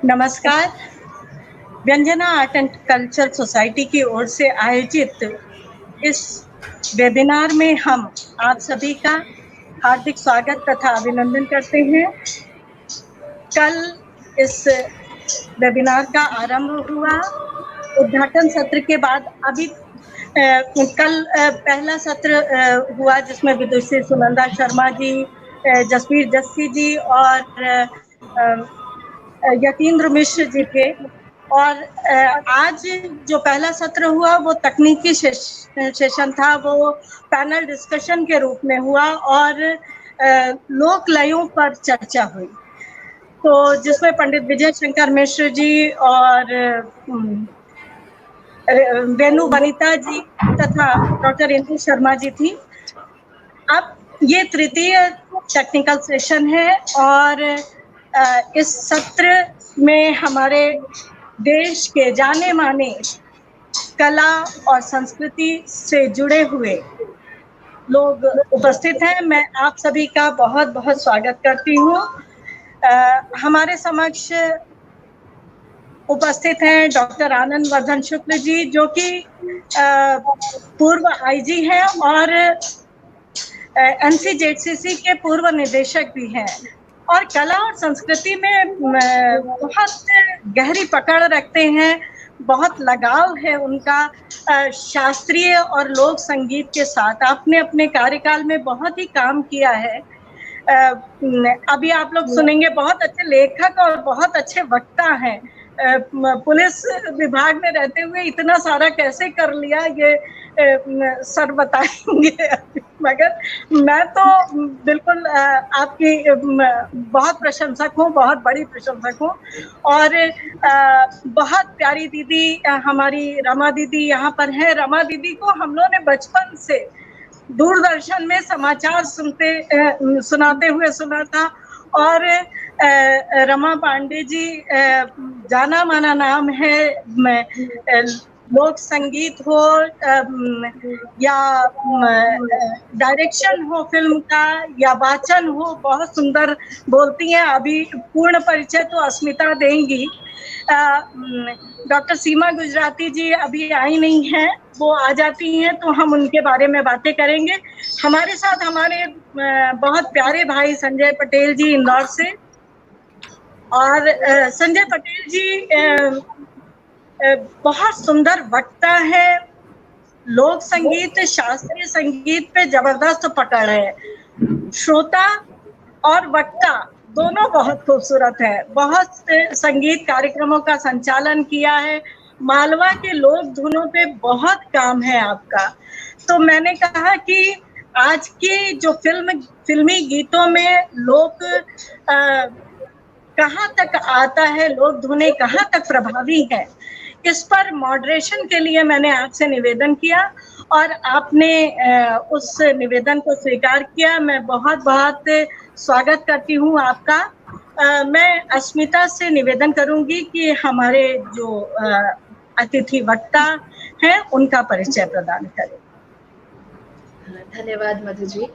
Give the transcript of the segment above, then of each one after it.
नमस्कार। व्यंजना art and culture society की ओर से आयोजित इस वेबिनार में हम आप सभी का हार्दिक स्वागत तथा अभिनंदन करते हैं। कल इस वेबिनार का आरंभ हुआ। उद्घाटन सत्र के बाद अभी कल पहला सत्र हुआ जिसमें विदुषी सुनंदा शर्मा जी, जसवीर जस्सी जी और यतीन्द्र मिश्र जी थे। और आज जो पहला सत्र हुआ वो तकनीकी सेशन था, वो पैनल डिस्कशन के रूप में हुआ और लोक लयों पर चर्चा हुई, तो जिसमें पंडित विजय शंकर मिश्र जी और वेणु वनिता जी तथा डॉक्टर इंदु शर्मा जी थी। अब ये तृतीय टेक्निकल सेशन है और इस सत्र में हमारे देश के जाने माने कला और संस्कृति से जुड़े हुए लोग उपस्थित हैं। मैं आप सभी का बहुत बहुत स्वागत करती हूँ। हमारे समक्ष उपस्थित हैं डॉक्टर आनंद वर्धन शुक्ल जी, जो कि पूर्व आईजी हैं और NCJCC के पूर्व निदेशक भी हैं और कला और संस्कृति में बहुत गहरी पकड़ रखते हैं, बहुत लगाव है उनका शास्त्रीय और लोक संगीत के साथ। आपने अपने कार्यकाल में बहुत ही काम किया है। अभी आप लोग सुनेंगे, बहुत अच्छे लेखक और बहुत अच्छे वक्ता हैं। पुलिस विभाग में रहते हुए इतना सारा कैसे कर लिया ये सर बताएंगे, मगर मैं तो बिल्कुल आपकी बहुत प्रशंसक हूँ, बहुत बड़ी प्रशंसक हूँ। और बहुत प्यारी दीदी हमारी रमा दीदी यहाँ पर है। रमा दीदी को हम लोगों ने बचपन से दूरदर्शन में समाचार सुनाते हुए सुना था और रमा पांडे जी जाना माना नाम है। लोक संगीत हो या डायरेक्शन हो फिल्म का या वाचन हो, बहुत सुंदर बोलती हैं। अभी पूर्ण परिचय तो अस्मिता देंगी। डॉक्टर सीमा गुजराती जी अभी आई नहीं हैं, वो आ जाती हैं तो हम उनके बारे में बातें करेंगे। हमारे साथ हमारे बहुत प्यारे भाई संजय पटेल जी इंदौर से। और संजय पटेल जी बहुत सुंदर वक्ता है, लोक संगीत शास्त्रीय संगीत पे जबरदस्त पकड़ है। श्रोता और वक्ता दोनों बहुत खूबसूरत है। बहुत से संगीत कार्यक्रमों का संचालन किया है। मालवा के लोक धुनों पे बहुत काम है आपका। तो मैंने कहा कि आज की जो फिल्मी गीतों में लोक कहाँ तक आता है, लोक धुनें कहाँ तक प्रभावी है, इस पर मॉडरेशन के लिए मैंने आपसे निवेदन किया और आपने उस निवेदन को स्वीकार किया। मैं बहुत बहुत स्वागत करती हूँ आपका। मैं अस्मिता से निवेदन करूंगी कि हमारे जो अतिथि वक्ता हैं उनका परिचय प्रदान करें। धन्यवाद मधु जी।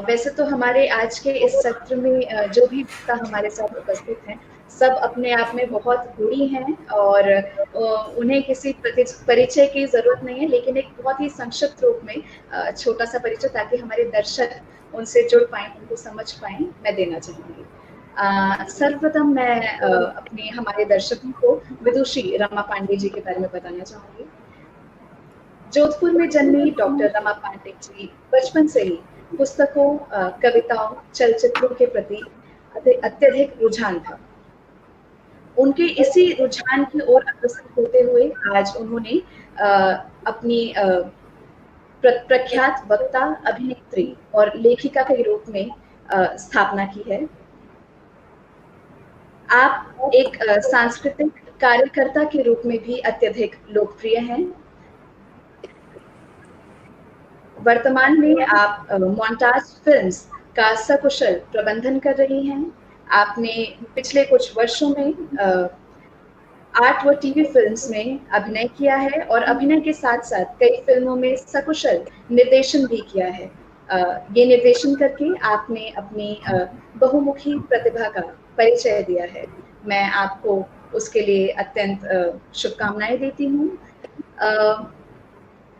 वैसे तो हमारे आज के इस सत्र में जो भी वक्ता हमारे साथ उपस्थित हैं, सब अपने आप में बहुत गुणी हैं और उन्हें किसी परिचय की जरूरत नहीं है, लेकिन एक बहुत ही संक्षिप्त रूप में छोटा सा परिचय, ताकि हमारे दर्शक उनसे जुड़ पाएं, उनको समझ पाएं, मैं देना चाहूंगी। सर्वप्रथम मैं अपने हमारे दर्शकों को विदुषी रमा पांडे जी के बारे में बताना चाहूंगी। जोधपुर में जन्मी डॉक्टर रमा पांडे जी बचपन से ही पुस्तकों, कविताओं, चलचित्रों के प्रति अत्यधिक रुझान था। उनके इसी रुझान की ओर अग्रसर होते हुए आज उन्होंने अपनी प्रख्यात वक्ता, अभिनेत्री और लेखिका के रूप में स्थापना की है। आप एक सांस्कृतिक कार्यकर्ता के रूप में भी अत्यधिक लोकप्रिय हैं। वर्तमान में आप मोन्टाज फिल्म्स का सकुशल प्रबंधन कर रही हैं। आपने पिछले कुछ वर्षों में 8 व टीवी फिल्म्स में अभिनय किया है और अभिनय के साथ साथ कई फिल्मों में सकुशल निर्देशन भी किया है। ये निर्देशन करके आपने अपनी बहुमुखी प्रतिभा का परिचय दिया है। मैं आपको उसके लिए अत्यंत शुभकामनाएं देती हूँ।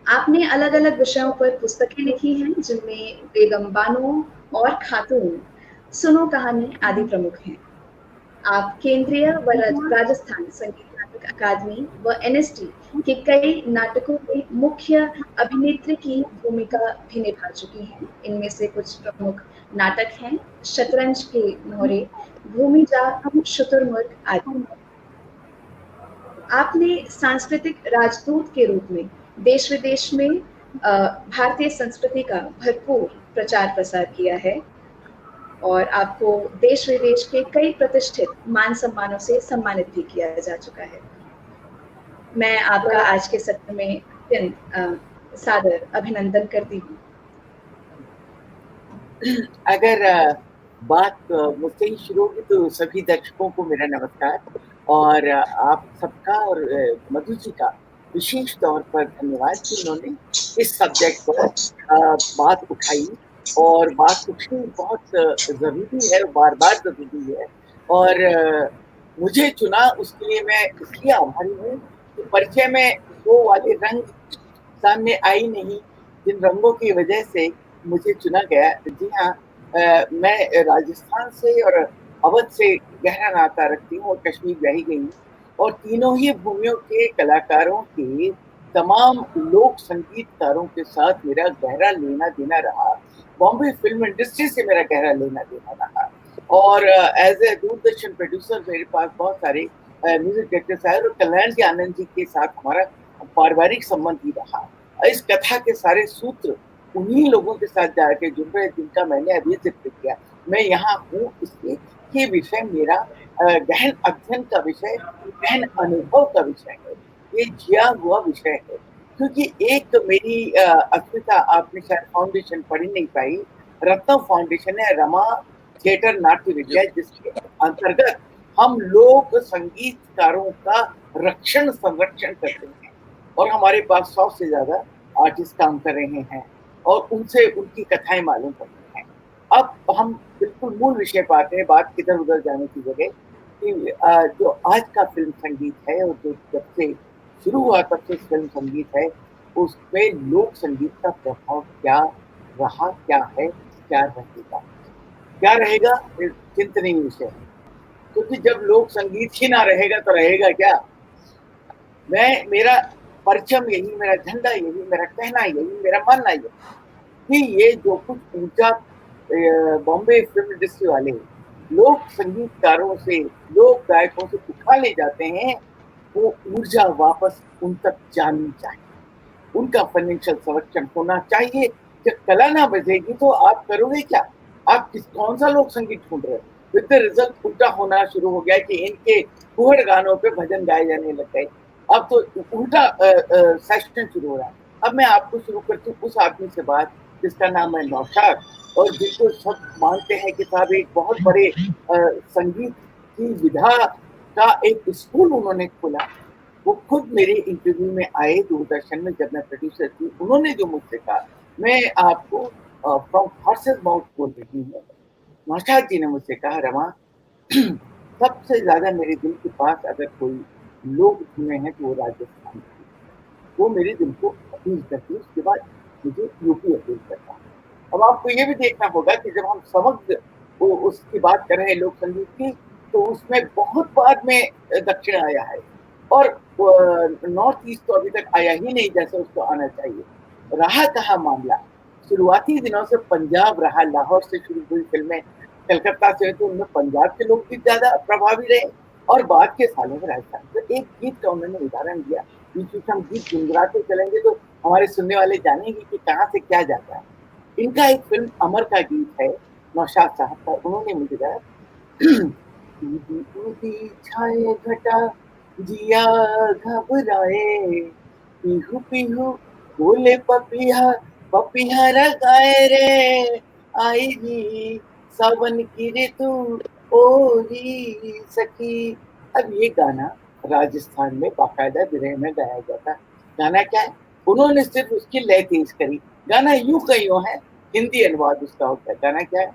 आपने अलग-अलग विषयों पर पुस्तकें लिखी हैं, जिनमें बेगम बानो और खातून, सुनो कहानी आदि प्रमुख हैं। आप केंद्रीय व राजस्थान संगीत नाटक अकादमी व एनएसडी के कई नाटकों में मुख्य अभिनेत्री की भूमिका भी निभा चुकी हैं। इनमें से कुछ प्रमुख नाटक हैं शतरंज के मोहरे, भूमिजा, शुतुरमुर्ग आदि। आपने सांस्कृतिक राजदूत के रूप में देश विदेश में भारतीय संस्कृति का भरपूर प्रचार प्रसार किया है और आपको देश विदेश के कई प्रतिष्ठित मान सम्मानों से सम्मानित भी किया जा चुका है। मैं आपका आज के सत्र में अत्यंत सादर अभिनंदन करती हूँ। अगर बात मुझसे ही शुरू होगी तो सभी दर्शकों को मेरा नमस्कार और आप सबका और मधु जी का विशेष तौर पर धन्यवाद कि उन्होंने इस सब्जेक्ट पर बात उठाई और बात उठनी बहुत जरूरी है, बार बार जरूरी है और मुझे चुना उसके लिए मैं इसलिए आभारी हूँ कि परिचय में वो वाले रंग सामने आई नहीं जिन रंगों की वजह से मुझे चुना गया। जी हाँ, मैं राजस्थान से और अवध से गहरा नाता रखती हूँ और कश्मीर रही गई हूँ और तीनों ही भूमियों के कलाकारों के तमाम लोक संगीतकारों के साथ मेरा गहरा लेना देना रहा। बॉम्बे फिल्म इंडस्ट्री से मेरा गहरा लेना देना रहा और एज ए दूरदर्शन प्रोड्यूसर मेरे पास बहुत सारे म्यूजिक डायरेक्टर आए और कल्याण जी आनंद जी के साथ हमारा पारिवारिक संबंध ही रहा। इस कथा के सारे सूत्र उन्हीं लोगों के साथ जाके जुड़ रहे जिनका मैंने अभी जिक्र किया। मैं यहाँ हूँ इसलिए ये विषय मेरा गहन अध्ययन का विषय, गहन अनुभव का विषय है, ये जिया हुआ विषय है। क्योंकि एक मेरी अस्मिता आपने शायद फाउंडेशन पढ़ी नहीं पाई, रत्न फाउंडेशन है, रमा थिएटर नाट्य विद्या, जिसके अंतर्गत हम लोक संगीतकारों का रक्षण संरक्षण करते हैं और हमारे पास 100 से ज्यादा आर्टिस्ट काम कर रहे हैं और उनसे उनकी कथाएं मालूम करते हैं। अब हम बिल्कुल मूल विषय पर आते हैं, बात इधर उधर जाने की जगह कि जो आज का फिल्म संगीत है और जो जब से शुरू हुआ तब से फिल्म संगीत है, उसमें लोक संगीत का प्रभाव क्या रहा, क्या है, क्या रहेगा, क्या रहेगा चिंतनीय विषय है। क्योंकि जब लोक संगीत ही ना रहेगा तो रहेगा क्या। मेरा परचम यही, मेरा झंडा यही, मेरा कहना यही, मेरा मानना यही कि ये जो कुछ ऊर्जा बॉम्बे फिल्म इंडस्ट्री वाले लोक संगीतकारों से, लोक गायकों से उठा ले जाते हैं, वो ऊर्जा वापस उन तक जानी चाहिए, उनका फाइनेंशियल संरक्षण होना चाहिए। जब कला ना बजेगी तो आप करोगे क्या? आप कौन सा लोक संगीत ढूंढ रहे हो? विद रिजल्ट उल्टा होना शुरू हो गया कि इनके फुहड़ गानों पे भजन गाए जाने लग गए। अब तो उल्टा सेशन शुरू हो रहा है। अब मैं आपको शुरू करती हूँ उस आदमी से बात जिसका नाम है नौशाद और जिसको सब मानते हैं कि साहब एक बहुत बड़े संगीत की विधा का एक स्कूल उन्होंने खोला। वो खुद मेरे इंटरव्यू में आए दूरदर्शन में जब मैं प्रोड्यूसर थी। उन्होंने जो मुझसे कहा, मैं आपको फ्रॉम हॉर्सेस माउथ बोल रही हूँ। नौशाद जी ने मुझसे कहा, रमा सबसे ज्यादा मेरे दिल के पास अगर कोई लोग सुने हैं तो वो राजस्थान, वो मेरे दिल को अपील करती है, उसके बाद मुझे यूपी अपील करता है। अब आपको ये भी देखना होगा कि जब हम समग्र उसकी बात कर रहे हैं लोक संगीत की, तो उसमें बहुत बाद में दक्षिण आया है और नॉर्थ ईस्ट तो अभी तक आया ही नहीं जैसे उसको आना चाहिए। रहा कहाँ मामला, शुरुआती दिनों से पंजाब रहा, लाहौर से शुरू हुई फिल्में कलकत्ता से, तो उनमें पंजाब के लोग भी ज्यादा प्रभावी रहे और बाद के सालों में राजस्थान। तो एक गीत का उन्होंने उदाहरण दिया, बीच बीच हम गीत गुनगुनाते चलेंगे तो हमारे सुनने वाले जानेंगे कि कहाँ से क्या जाता है। इनका एक फिल्म अमर का गीत है नौशाद साहब का। उन्होंने मुझे कहा, छाए घटा जिया घबराए, पीहू पीहू बोले पपिया, पपिया गाए रे, आई जी सावन की ऋतु ओरी सखी। अब ये गाना राजस्थान में बाकायदा विरह में गाया जाता है। गाना क्या है? उन्होंने सिर्फ उसकी लय तेज करी। गाना यूं का यूं है हिंदी अनुवाद उसका होता है। गाना क्या है?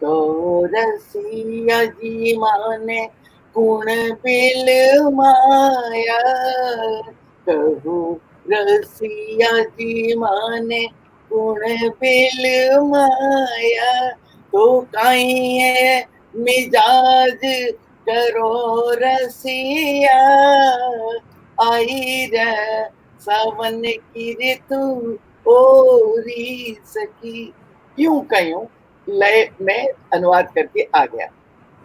तो रसिया जी माने कुण बिल माया, कहू रसिया जी माने कुण बिल माया, तो काई मिजाज करो रसिया, आई रे सावन की ऋतु ओरी सखी। यूं कयूं लय में अनुवाद करके आ गया।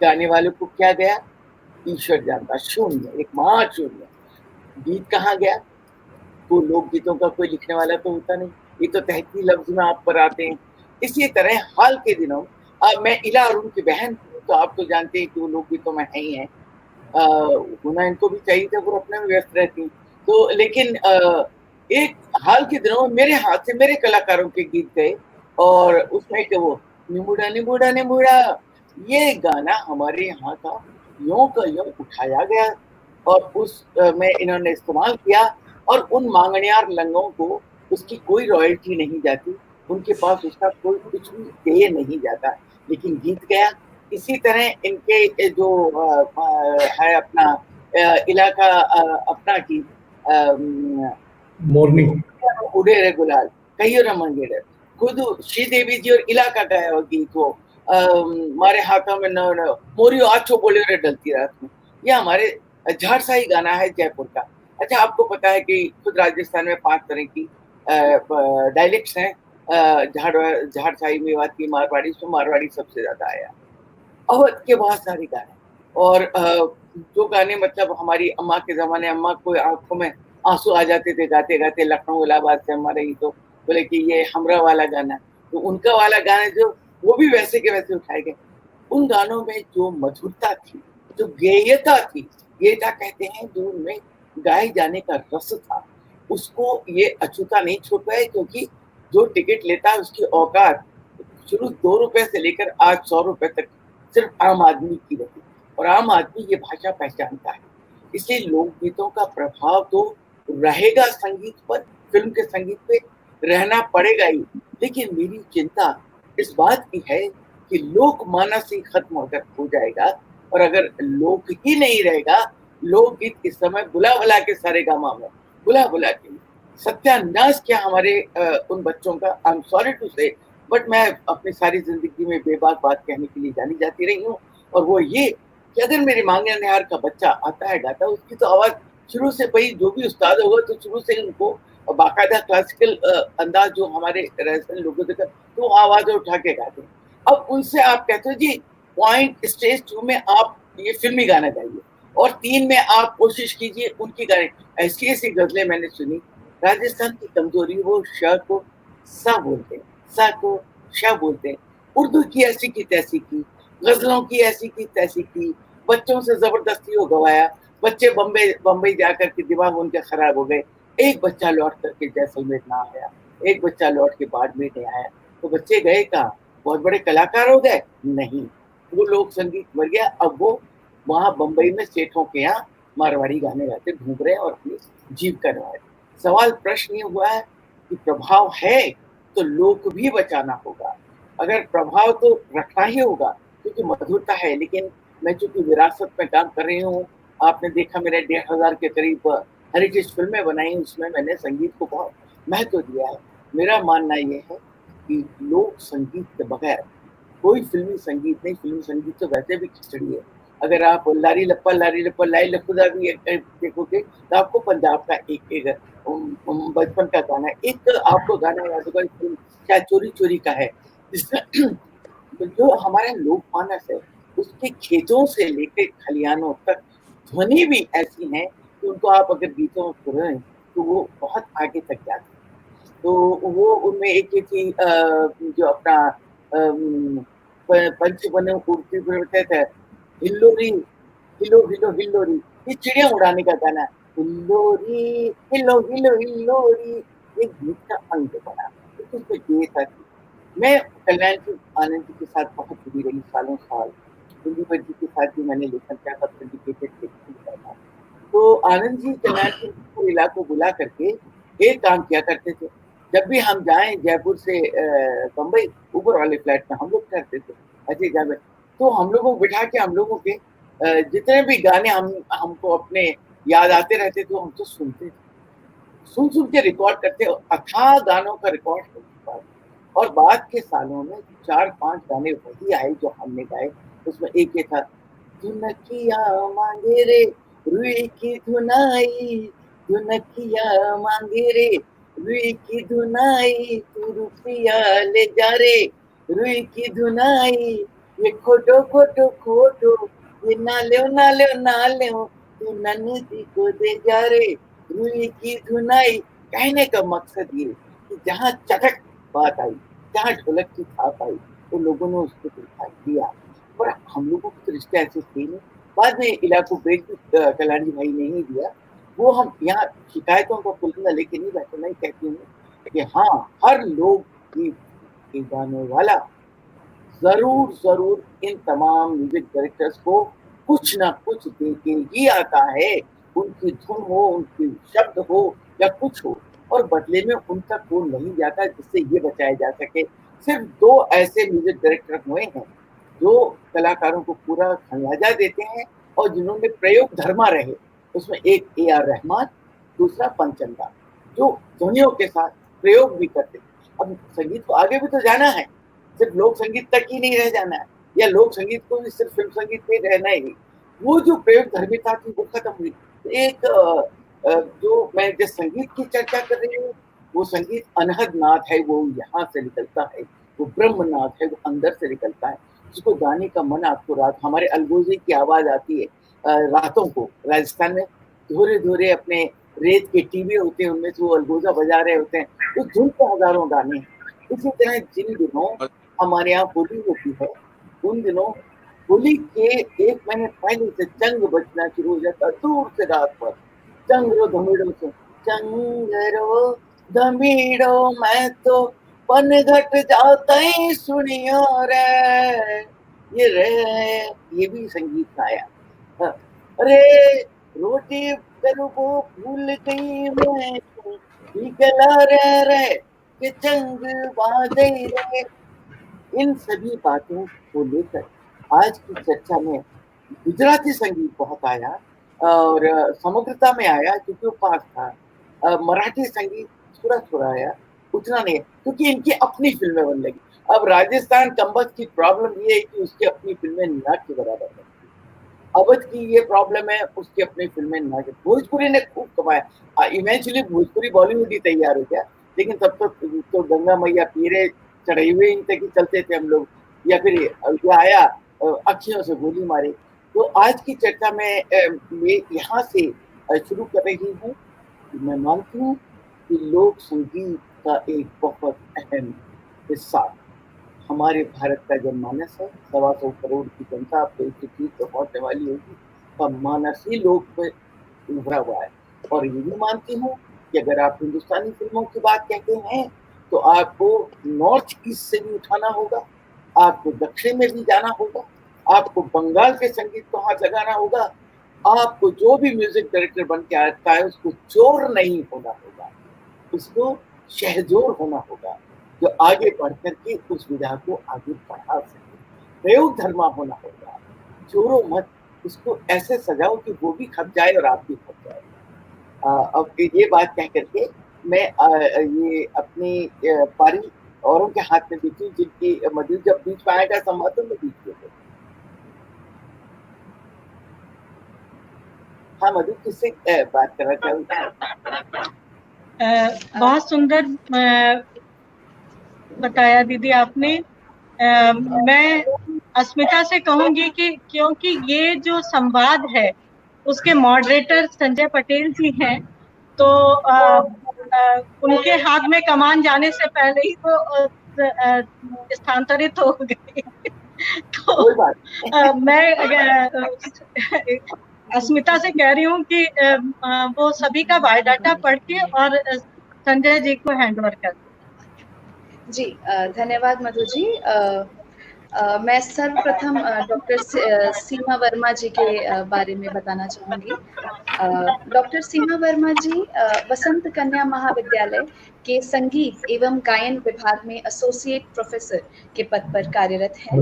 गाने वालों को क्या गया ईश्वर जानता, शून्य, एक महाशून्य। गीत कहाँ गया? तो लोकगीतों का कोई लिखने वाला तो होता नहीं, ये तो तहकी लफ्ज में आप पर आते हैं। इसी तरह हाल के दिनों मैं इला और उनकी बहन तो आप तो जानते हैं कि वो लोकगीतों में है ही है, होना इनको भी चाहिए था, वो अपने में व्यस्त रहती। तो लेकिन एक हाल के दिनों में मेरे हाथ से मेरे कलाकारों के गीत गए, और उसमें कि वो निमुड़ा निमुड़ा निमुड़ा, ये गाना हमारे यहाँ का यों का यों उठाया गया और उस में इन्होंने इस्तेमाल किया, और उन मांगनियार लंगों को उसकी कोई रॉयल्टी नहीं जाती, उनके पास उसका कोई कुछ भी देय नहीं जाता, लेकिन गीत गया। इसी तरह इनके जो है अपना इलाका अपना गीत मोरनी उड़े रे गुलाल, कहियो न मंगेरे, खुद श्रीदेवी जी और इलाका गाया हुआ गीत वो हमारे हाथों में न मोरियो आछो बोले रे डलती रात में, ये हमारे झारसाई गाना है जयपुर का। अच्छा, आपको पता है कि खुद राजस्थान में 5 तरह की डायलेक्ट्स हैं, झारसाई, मेवाती, मारवाड़ी, उसमें मारवाड़ी सबसे ज्यादा आया। अवध के बहुत सारे गाने, और जो गाने मतलब हमारी अम्मा के जमाने, अम्मा को आंखों में आंसू आ जाते थे गाते गाते, लखनऊ इलाहाबाद से अम्मा रही तो बोले कि ये हमरा वाला गाना, तो उनका वाला गाने जो वो भी वैसे के वैसे उठाए गए। उन गानों में जो मधुरता थी, जो गेयता थी, गेयता कहते हैं जो उनमें गाए जाने का रस था, उसको ये अछूता नहीं छोड़ पाए, क्योंकि जो टिकट लेता है उसकी औकात शुरू 2 रुपए से लेकर आज 100 रुपए तक सिर्फ आम आदमी की रही, और आम आदमी ये भाषा पहचानता है। इसलिए लोकगीतों का प्रभाव तो रहेगा संगीत पर, फिल्म के संगीत पे रहना पड़ेगा ही, लेकिन मेरी चिंता इस बात की है कि लोकमानस ही खत्म अगर हो जाएगा, और अगर लोक ही नहीं रहेगा, लोकगीत इस समय बुला बुला के सारेगामा में बुला बुला के सत्यानाश किया हमारे उन बच्चों का। आई एम सॉरी टू से, बट मैं अपनी सारी जिंदगी में बेबाक बात कहने के लिए जानी जाती रही हूँ, और वो ये कि अगर मेरे मांगे निहार का बच्चा आता है गाता, उसकी तो आवाज शुरू से, भाई जो भी उस्ताद होगा तो शुरू से उनको बाकायदा क्लासिकल अंदाज जो हमारे राजस्थानी लोगों के, तो आवाज उठा के गाते हैं। अब उनसे आप कहते हो जी पॉइंट स्टेज 2 में आप ये फिल्मी गाना गाइए, और 3 में आप कोशिश कीजिए उनकी गाने। ऐसी ऐसी गजलें मैंने सुनी। राजस्थान की कमजोरी, वो श को सा बोलते हैं, सा को श बोलते हैं। उर्दू की ऐसी की तैसी की, गजलों की ऐसी की तैसी की, बच्चों से जबरदस्ती हो गवाया, बच्चे बम्बई जाकर के दिमाग उनके खराब हो गए। एक बच्चा लौट करके जैसलमेर ना आया, एक बच्चा लौट के बाड़मेर नहीं आया, तो बच्चे गए कहाँ? बहुत बड़े कलाकार हो गए? नहीं, वो लोक संगीत मर गया। अब वो वहां बम्बई में सेठों के यहाँ मारवाड़ी गाने गाते घूम रहे और अपनी जीविका निभा रहे। सवाल प्रश्न ये हुआ है कि प्रभाव है तो लोक भी बचाना होगा, अगर प्रभाव तो रखना ही होगा क्योंकि मधुरता है। लेकिन मैं चूंकि विरासत में काम कर रही हूँ, आपने देखा मेरे 1500 के करीब हेरिटेज फिल्में बनाई, उसमें मैंने संगीत को बहुत महत्व दिया है। मेरा मानना यह है कि लोक संगीत के बगैर कोई फिल्मी संगीत नहीं। फिल्मी संगीत तो वैसे भी खिचड़ी है। अगर आप लारी लप्पा लाई लखुदा भी देखोगे तो आपको पंजाब का एक बचपन का गाना, एक आपको गाना याद होगा, क्या चोरी चोरी का है, जो हमारा लोकमानस है उसके खेतों से लेकर खलियानों तक ध्वनि भी ऐसी है कि उनको आप अगर गीतों में सुनें तो वो बहुत आगे तक जाते हैं। तो वो उनमें एक ये थी जो अपना पंच बने उड़ती फिरते थे, हिल्लोरी हिलो हिलो हिल्लोरी, ये चिड़िया उड़ाने का गाना, हिल्लोरी हिलो हिलो हिल्लोरी, ये गीत का अंग बना, तो उसमें गीत आती। मैं कल्याण सिंह आनंद जी के साथ बहुत जुड़ी रही सालों साल। दिल्ली जी के साथ भी मैंने लेखन किया था, सिंडिकेटेड था। तो आनंद जी कल्याण सिंह को इलाकों बुला करके एक काम किया करते थे जब भी हम जाएं जयपुर से बम्बई, ऊपर वाले फ्लैट में हम लोग करते थे अजय जावेद, तो हम लोगों को बिठा के हम लोगों के जितने भी गाने हमको अपने याद आते रहते थे हम तो सुनते थे, सुन के रिकॉर्ड करते, अथाह गानों का रिकॉर्ड हो चुका है। और बाद के सालों में 4-5 गाने वही आए जो हमने गाए। उसमें एक ये था, धुनकिया मांगे रे रुई की धुनाई, धुनकिया मांगे रे रुई की धुनाई, तू रुपया ले जा रे रुई की धुनाई, ये खोटो खोटो खोटो, ये ना ले तू नन्ही को दे जा रे रुई की धुनाई। कहने का मकसद ये कि जहाँ चटक बात आई, जहाँ ढोलक की थाप आई, तो लोगों ने उसको दिखा दिया। पर हम लोगों के तो रिश्ते ऐसे थे नहीं। बाद में इलाको ब्रेक कल्याणी भाई ने ही दिया। वो हम यहाँ शिकायतों को पुलिंदा लेके नहीं बैठे, नहीं कहती हूँ कि हाँ हर लोग गीत गाने वाला जरूर इन तमाम म्यूजिक डायरेक्टर्स को कुछ ना कुछ देके ही आता है। उनकी धुन हो, उनके शब्द हो या कुछ हो, और बदले में उन तक वो नहीं जाता जिससे ये बचाया जा सके। सिर्फ 2 ऐसे म्यूजिक डायरेक्टर हुए हैं जो कलाकारों को पूरा खमियाजा देते हैं और जिन्होंने प्रयोग धर्मा रहे। उसमें एक AR रहमान, दूसरा पंचंदा, जो ध्वनियों के साथ प्रयोग भी करते। अब संगीत को आगे भी तो जाना है, सिर्फ लोक संगीत तक ही नहीं रह जाना है, या लोक संगीत को भी सिर्फ फिल्म संगीत में रहना ही। वो जो प्रयोग धर्मिता थी वो खत्म हुई। एक जो मैं जिस संगीत की चर्चा कर रही हूँ वो संगीत अनहद नाद है, वो यहाँ से निकलता है, वो ब्रह्म नाद है, वो अंदर से निकलता है, जिसको गाने का मन आपको रात, हमारे अलगोजे की आवाज आती है रातों को। राजस्थान में धोरे धोरे अपने रेत के टीवी होते हैं, उनमें से वो अलगोजा बजा रहे होते हैं, तो धुन के हजारों गाने। इसी तरह जिन दिनों हमारे यहाँ होली होती है, उन दिनों होली के 1 महीने पहले से चंग बजना शुरू हो जाता, दूर से रात पर चंगरो धमीड़ो से, चंगरो धमीड़ो मैं तो पनघट जाता ही सुनियो रे, ये भी संगीत आया। अरे रोटी करूँ भूल गई मैं, गला रे कि चंग बाजे रे। इन सभी बातों को लेकर आज की चर्चा में गुजराती संगीत बहुत आया और समग्रता में आया क्योंकि वो पास था। मराठी संगीत थोड़ा आया, उतना नहीं, क्योंकि इनकी अपनी फिल्में बनने लगी। अब राजस्थान कम्बख्त की प्रॉब्लम ये है कि उसकी अपनी फिल्में ना के बराबर बनती। अवध की ये प्रॉब्लम है, उसकी अपनी फिल्में ना के। भोजपुरी ने खूब कमाया, इवेंचुअली भोजपुरी बॉलीवुड ही तैयार हो गया, लेकिन तब तो गंगा मैया पीरे चढ़े हुए इन तक ही चलते थे हम लोग, या फिर ये आया अखियों से गोली मारे। तो आज की चर्चा में मैं यहाँ से शुरू कर रही हूँ। मैं मानती हूँ कि लोक संगीत का एक बहुत अहम हिस्सा हमारे भारत का जनमानस है। 125 करोड़ की जनता आपको इस चीज तो पहुंचने वाली होगी, का मानस ही लोक पे उभरा हुआ है। और ये भी मानती हूँ कि अगर आप हिंदुस्तानी फिल्मों की बात कहते हैं तो आपको नॉर्थ ईस्ट से भी उठाना होगा, आपको दक्षिण में भी जाना होगा, आपको बंगाल के संगीत को हाथ लगाना होगा, आपको जो भी म्यूजिक डायरेक्टर बन के आता है उसको चोर नहीं होना होगा, उसको शहजोर होना होगा, जो आगे बढ़ करके उस विधा को आगे बढ़ा सके। प्रयोग धर्मा होना होगा, चोरो मत, उसको ऐसे सजाओ कि वो भी खप जाए और आप भी खप जाए। अब ये बात कह करके मैं ये अपनी पारी औरों के हाथ में देती हूँ, जिनकी मधु जब बीच में आएगा संवाद में बीच में। हाँ मधु, किससे बात करना चाहूँगा? बहुत सुंदर बताया दीदी आपने। मैं अस्मिता से कहूंगी कि क्योंकि ये जो संवाद है उसके मॉडरेटर संजय पटेल जी हैं, तो उनके हाथ में कमान जाने से पहले ही वो स्थानांतरित हो गए। तो मैं अस्मिता से कह रही हूँ कि वो सभी का बायोडाटा पढ़ के और संजय जी को हैंड ओवर कर। जी धन्यवाद मधु जी। मैं सर्वप्रथम डॉक्टर सीमा वर्मा जी के बारे में बताना चाहूँगी। डॉक्टर सीमा वर्मा जी वसंत कन्या महाविद्यालय के संगीत एवं गायन विभाग में एसोसिएट प्रोफेसर के पद पर कार्यरत हैं।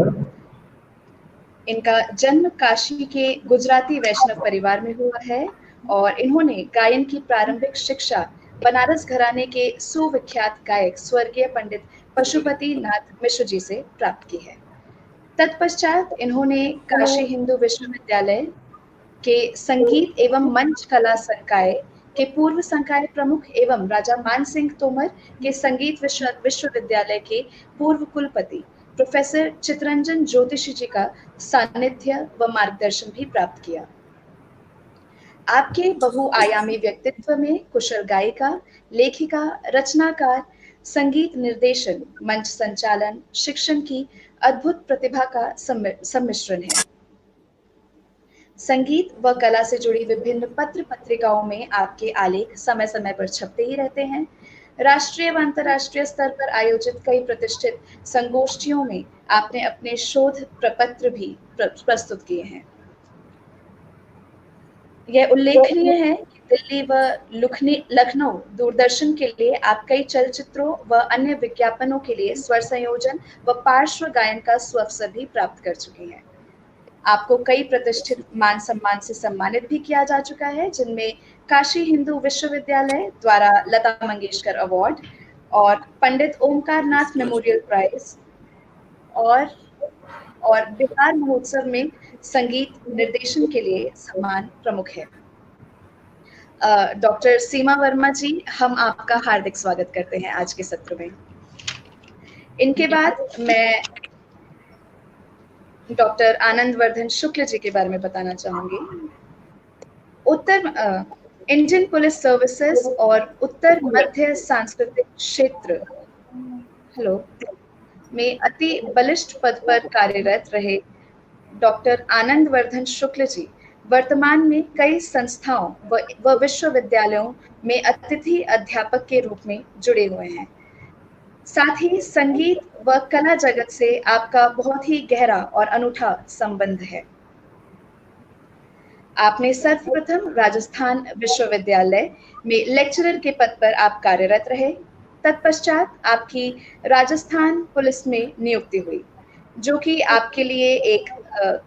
इनका जन्म काशी के गुजराती वैष्णव परिवार में हुआ है और इन्होंने गायन की प्रारंभिक शिक्षा बनारस घराने के सुविख्यात गायक स्वर्गीय पंडित पशुपति नाथ मिश्र जी से प्राप्त की है। तत्पश्चात इन्होंने काशी हिंदू विश्वविद्यालय के संगीत एवं मंच कला संकाय के पूर्व संकाय प्रमुख एवं राजा मान सिंह तोमर के संगीत विश्वविद्यालय के पूर्व कुलपति प्रोफेसर चितरंजन ज्योतिषी जी का सानिध्य व मार्गदर्शन भी प्राप्त किया। आपके बहुआयामी व्यक्तित्व में कुशल गायिका, लेखिका, रचनाकार, संगीत निर्देशन, मंच संचालन, शिक्षण की अद्भुत प्रतिभा का सम्मिश्रण है। संगीत व कला से जुड़ी विभिन्न पत्र पत्रिकाओं में आपके आलेख समय समय पर छपते ही रहते हैं। राष्ट्रीय व अंतर्राष्ट्रीय स्तर पर आयोजित कई प्रतिष्ठित संगोष्ठियों में आपने अपने शोध प्रपत्र भी प्रस्तुत किए हैं। यह उल्लेखनीय है कि दिल्ली व लखनऊ दूरदर्शन के लिए आप कई चलचित्रों व अन्य विज्ञापनों के लिए स्वर संयोजन व पार्श्व गायन का स्वअवसर भी प्राप्त कर चुके हैं। आपको कई प्रतिष्ठित मान सम्मान से सम्मानित भी किया जा चुका है, जिनमें काशी हिंदू विश्वविद्यालय द्वारा लता मंगेशकर अवार्ड और पंडित ओमकार नाथ मेमोरियल प्राइज और बिहार महोत्सव में संगीत निर्देशन के लिए सम्मान प्रमुख है। डॉक्टर सीमा वर्मा जी, हम आपका हार्दिक स्वागत करते हैं आज के सत्र में। इनके बाद मैं डॉक्टर आनंद वर्धन शुक्ल जी के बारे में बताना चाहूंगी। इंडियन पुलिस सर्विसेज और उत्तर मध्य सांस्कृतिक क्षेत्र में अति बलिष्ठ पद पर कार्यरत रहे डॉक्टर आनंद वर्धन शुक्ल जी वर्तमान में कई संस्थाओं व विश्वविद्यालयों में अतिथि अध्यापक के रूप में जुड़े हुए हैं। साथ ही संगीत व कला जगत से आपका बहुत ही गहरा और अनूठा संबंध है। आपने सर्वप्रथम राजस्थान विश्वविद्यालय में लेक्चरर के पद पर आप कार्यरत रहे। तत्पश्चात आपकी राजस्थान पुलिस में नियुक्ति हुई, जो कि आपके लिए एक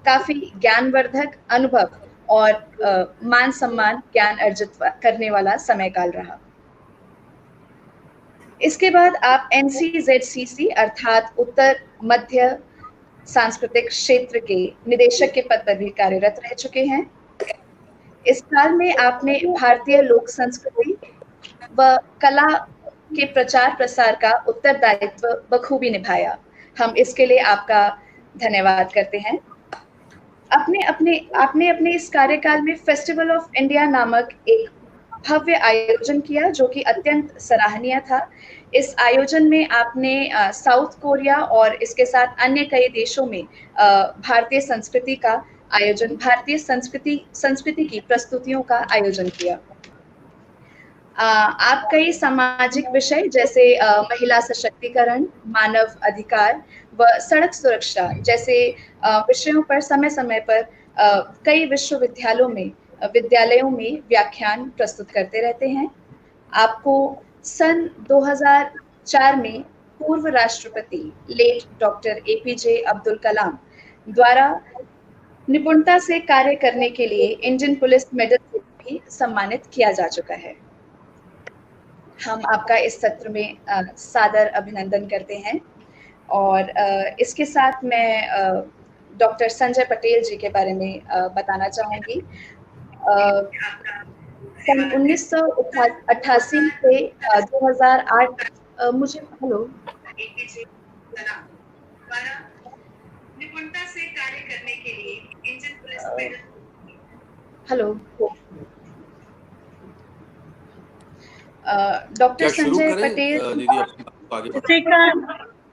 काफी ज्ञानवर्धक अनुभव और मान सम्मान ज्ञान अर्जित करने वाला समय काल रहा। इसके बाद आप NCZCC अर्थात उत्तर मध्य सांस्कृतिक क्षेत्र के निदेशक के पद पर भी कार्यरत रह चुके हैं। इस काल में आपने भारतीय लोक संस्कृति व कला के प्रचार प्रसार का उत्तरदायित्व बखूबी निभाया। हम इसके लिए आपका धन्यवाद करते हैं। आपने अपने इस कार्यकाल में फेस्टिवल ऑफ इंडिया नामक एक भव्य आयोजन किया, जो कि अत्यंत सराहनीय था। इस आयोजन में आपने साउथ कोरिया और इसके साथ अन्य कई देशों में भारतीय संस्कृति का आयोजन, भारतीय संस्कृति की प्रस्तुतियों का आयोजन किया। आप कई सामाजिक विषय जैसे महिला सशक्तिकरण, मानव अधिकार व सड़क सुरक्षा जैसे विषयों पर समय समय पर कई विद्यालयों में व्याख्यान प्रस्तुत करते रहते हैं। आपको सन 2004 में पूर्व राष्ट्रपति late doctor APJ Abdul Kalam द्वारा निपुणता से कार्य करने के लिए इंडियन पुलिस मेडल से भी सम्मानित किया जा चुका है। हम आपका इस सत्र में सादर अभिनंदन करते हैं और इसके साथ मैं डॉक्टर संजय पटेल जी के बारे में बताना चाहूँगी। सन 1988 से 2008 मुझे निपुणता से कार्य करने के लिए Indian police medal doctor Sanjay Patel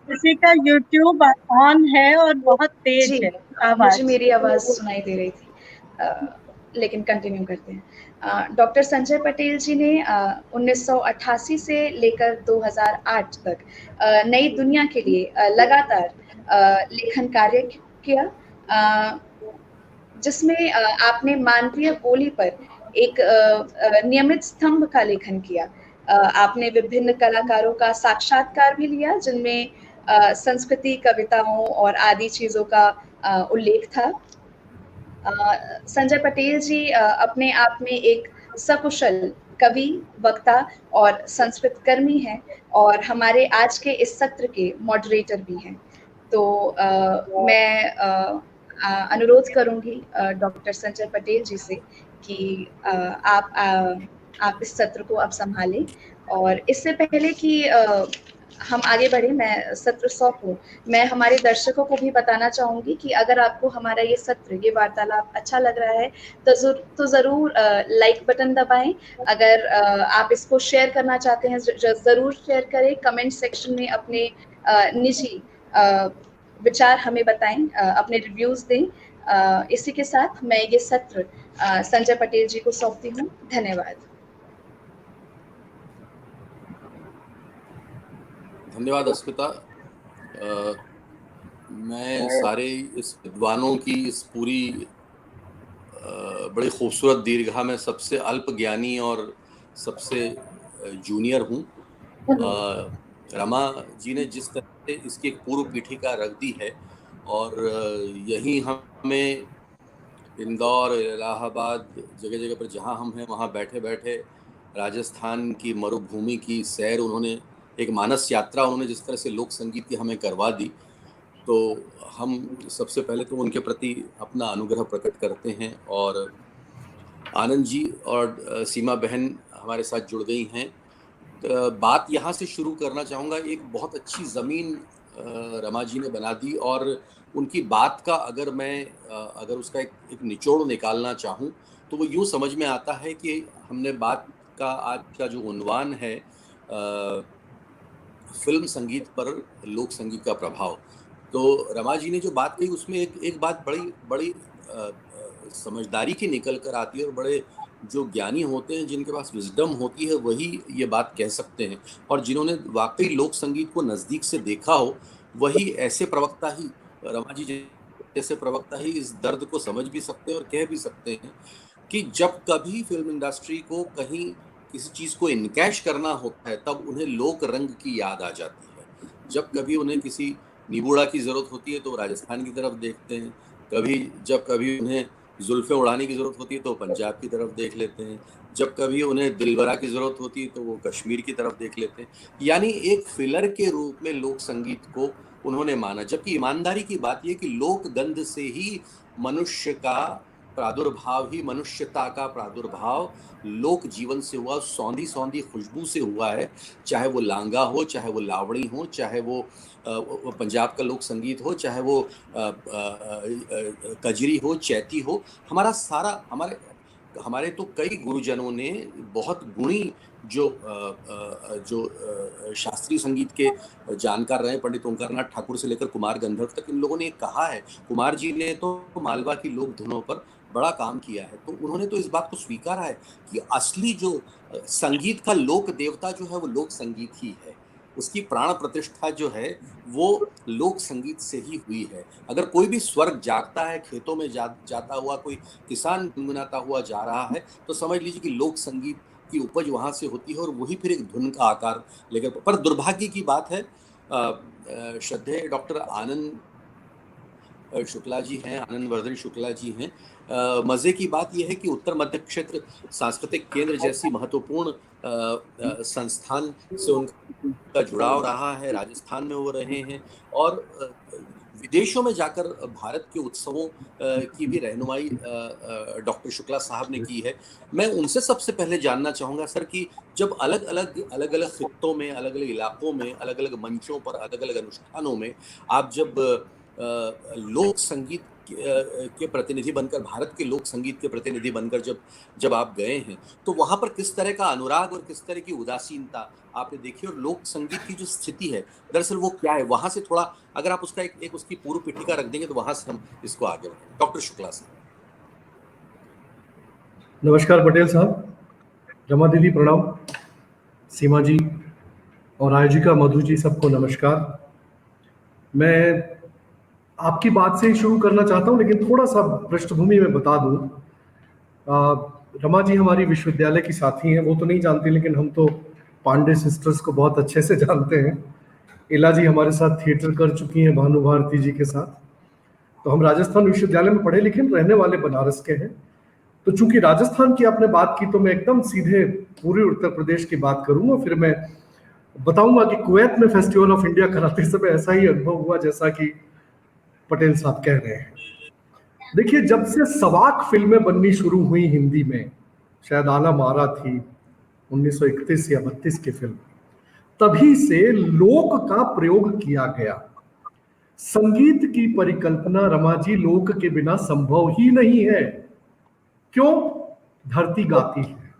किसी का YouTube ऑन है और बहुत तेज है आवाज। मुझे मेरी आवाज सुनाई दे रही थी, लेकिन कंटिन्यू करते हैं। डॉक्टर संजय पटेल जी ने 1988 से लेकर 2008 तक नई दुनिया के लिए लगातार लेखन कार्य किया, जिसमें आपने मानवीय बोली पर एक नियमित स्तंभ का लेखन किया। आपने विभिन्न कलाकारों का साक्षात्कार भी लिया, जिनमें संस्कृति, कविताओं और आदि चीज़ों का उल्लेख था। संजय पटेल जी अपने आप में एक सकुशल कवि, वक्ता और संस्कृत कर्मी हैं और हमारे आज के इस सत्र के मॉडरेटर भी हैं। तो मैं अनुरोध करूंगी डॉक्टर संजय पटेल जी से कि आप इस सत्र को अब संभालें। और इससे पहले कि हम आगे बढ़े, मैं सत्र सौंपूं, मैं हमारे दर्शकों को भी बताना चाहूंगी कि अगर आपको हमारा ये सत्र, ये वार्तालाप अच्छा लग रहा है तो जरूर लाइक बटन दबाएं। अगर आप इसको शेयर करना चाहते हैं जरूर शेयर करें। कमेंट सेक्शन में अपने निजी विचार हमें बताएं, अपने रिव्यूज दें। इसी के साथ मैं ये सत्र संजय पटेल जी को सौंपती हूँ। धन्यवाद। धन्यवाद अस्मिता। मैं सारे इस विद्वानों की इस पूरी बड़ी खूबसूरत दीर्घा में सबसे अल्प ज्ञानी और सबसे जूनियर हूँ। रमा जी ने जिस तरह से इसकी एक पूर्व पीठिका रख दी है और यही हमें इंदौर, इलाहाबाद, जगह जगह पर जहाँ हम हैं वहाँ बैठे बैठे राजस्थान की मरुभूमि की सैर उन्होंने, एक मानस यात्रा उन्होंने जिस तरह से लोक संगीत की हमें करवा दी, तो हम सबसे पहले तो उनके प्रति अपना अनुग्रह प्रकट करते हैं। और आनंद जी और सीमा बहन हमारे साथ जुड़ गई हैं। बात यहाँ से शुरू करना चाहूँगा। एक बहुत अच्छी ज़मीन रमा जी ने बना दी और उनकी बात का अगर उसका एक निचोड़ निकालना चाहूँ तो वो यूँ समझ में आता है कि हमने बात का आज का जो उन्वान है फिल्म संगीत पर लोक संगीत का प्रभाव, तो रमा जी ने जो बात कही उसमें एक बात बड़ी समझदारी की निकल कर आती है और बड़े जो ज्ञानी होते हैं, जिनके पास विजडम होती है, वही ये बात कह सकते हैं। और जिन्होंने वाकई लोक संगीत को नज़दीक से देखा हो, वही ऐसे प्रवक्ता ही, रमा जी जैसे प्रवक्ता ही इस दर्द को समझ भी सकते हैं और कह भी सकते हैं कि जब कभी फिल्म इंडस्ट्री को कहीं किसी चीज़ को इनकैश करना होता है तब उन्हें लोक रंग की याद आ जाती है। जब कभी उन्हें किसी निबूड़ा की ज़रूरत होती है तो राजस्थान की तरफ देखते हैं, जब कभी उन्हें जुल्फ़ें उड़ाने की ज़रूरत होती है तो पंजाब की तरफ देख लेते हैं, जब कभी उन्हें दिलबरा की ज़रूरत होती है तो वो कश्मीर की तरफ देख लेते हैं। यानी एक फिलर के रूप में लोक संगीत को उन्होंने माना। जबकि ईमानदारी की बात यह कि लोक गंध से ही मनुष्य का प्रादुर्भाव, ही मनुष्यता का प्रादुर्भाव लोक जीवन से हुआ, सौंधी सौंधी खुशबू से हुआ है। चाहे वो लांगा हो, चाहे वो लावणी हो, चाहे वो पंजाब का लोक संगीत हो, चाहे वो कजरी हो, चैती हो, हमारे तो कई गुरुजनों ने बहुत गुणी जो शास्त्रीय संगीत के जानकार रहे, पंडित ओंकारनाथ ठाकुर से लेकर कुमार गंधर्व तक, इन लोगों ने कहा है। कुमार जी ने तो मालवा की लोक धुनों पर बड़ा काम किया है, तो उन्होंने तो इस बात को स्वीकारा है कि असली जो संगीत का लोक देवता जो है वो लोक संगीत ही है। उसकी प्राण प्रतिष्ठा जो है वो लोक संगीत से ही हुई है। अगर कोई भी स्वर्ग जागता है, खेतों में जाता हुआ कोई किसान गुनगुनाता हुआ जा रहा है, तो समझ लीजिए कि लोक संगीत की उपज वहाँ से होती है और वही फिर एक धुन का आकार लेकर। पर दुर्भाग्य की बात है, श्रद्धेय डॉक्टर आनंद शुक्ला जी हैं, आनंद वर्धन शुक्ला जी हैं। मज़े की बात यह है कि उत्तर मध्य क्षेत्र सांस्कृतिक केंद्र जैसी महत्वपूर्ण संस्थान से उनका जुड़ाव रहा है। राजस्थान में वो रहे हैं और विदेशों में जाकर भारत के उत्सवों की भी रहनुमाई डॉक्टर शुक्ला साहब ने की है। मैं उनसे सबसे पहले जानना चाहूँगा सर कि जब अलग अलग खित्तों में, अलग अलग इलाकों में, अलग अलग मंचों पर, अलग अलग अनुष्ठानों में आप जब लोक संगीत के प्रतिनिधि बनकर, भारत के लोक संगीत के प्रतिनिधि बनकर जब आप गए हैं, तो वहाँ पर किस तरह का अनुराग और किस तरह की उदासीनता आपने देखी, और लोक संगीत की जो स्थिति है दरअसल वो क्या है? वहाँ से थोड़ा अगर आप उसका एक उसकी पूर्व पीठिका रख देंगे तो वहाँ से हम इसको आगे बढ़ें। डॉक्टर शुक्ला साहब। नमस्कार पटेल साहब, रमा दीदी प्रणाम, सीमा जी और आयोजिका मधु जी सबको नमस्कार। मैं आपकी बात से ही शुरू करना चाहता हूँ, लेकिन थोड़ा सा पृष्ठभूमि में बता दूं। रमा जी हमारी विश्वविद्यालय की साथी हैं, वो तो नहीं जानती, लेकिन हम तो पांडे सिस्टर्स को बहुत अच्छे से जानते हैं। इला जी हमारे साथ थिएटर कर चुकी हैं भानु भारती जी के साथ। तो हम राजस्थान विश्वविद्यालय में पढ़े, लेकिन रहने वाले बनारस के हैं। तो चूंकि राजस्थान की आपने बात की, तो मैं एकदम सीधे पूरे उत्तर प्रदेश की बात करूंगा। फिर मैं बताऊंगा कि कुवैत में फेस्टिवल ऑफ इंडिया कराते समय ऐसा ही अनुभव हुआ जैसा कि पटेल साहब कह रहे हैं। देखिए, जब से सवाक फिल्में बननी शुरू हुई हिंदी में, शायद आला मारा थी 1931 या 32 की फिल्म, तभी से लोक का प्रयोग किया गया। संगीत की परिकल्पना रमा जी लोक के बिना संभव ही नहीं है। क्यों? धरती गाती है।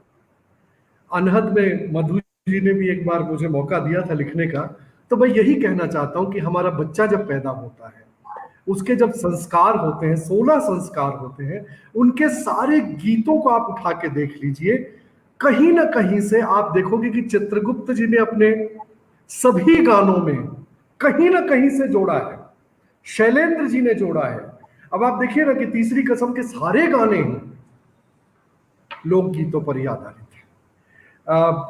अनहद में मधु जी ने भी एक बार मुझे मौका दिया था लिखने का, तो मैं यही कहना चाहता हूं कि हमारा बच्चा जब पैदा होता है, उसके जब संस्कार होते हैं, 16 संस्कार होते हैं, उनके सारे गीतों को आप उठा के देख लीजिए, कहीं ना कहीं से आप देखोगे कि चित्रगुप्त जी ने अपने सभी गानों में कहीं ना कहीं से जोड़ा है, शैलेंद्र जी ने जोड़ा है। अब आप देखिए ना कि तीसरी कसम के सारे गाने लोकगीतों पर ही आधारित है।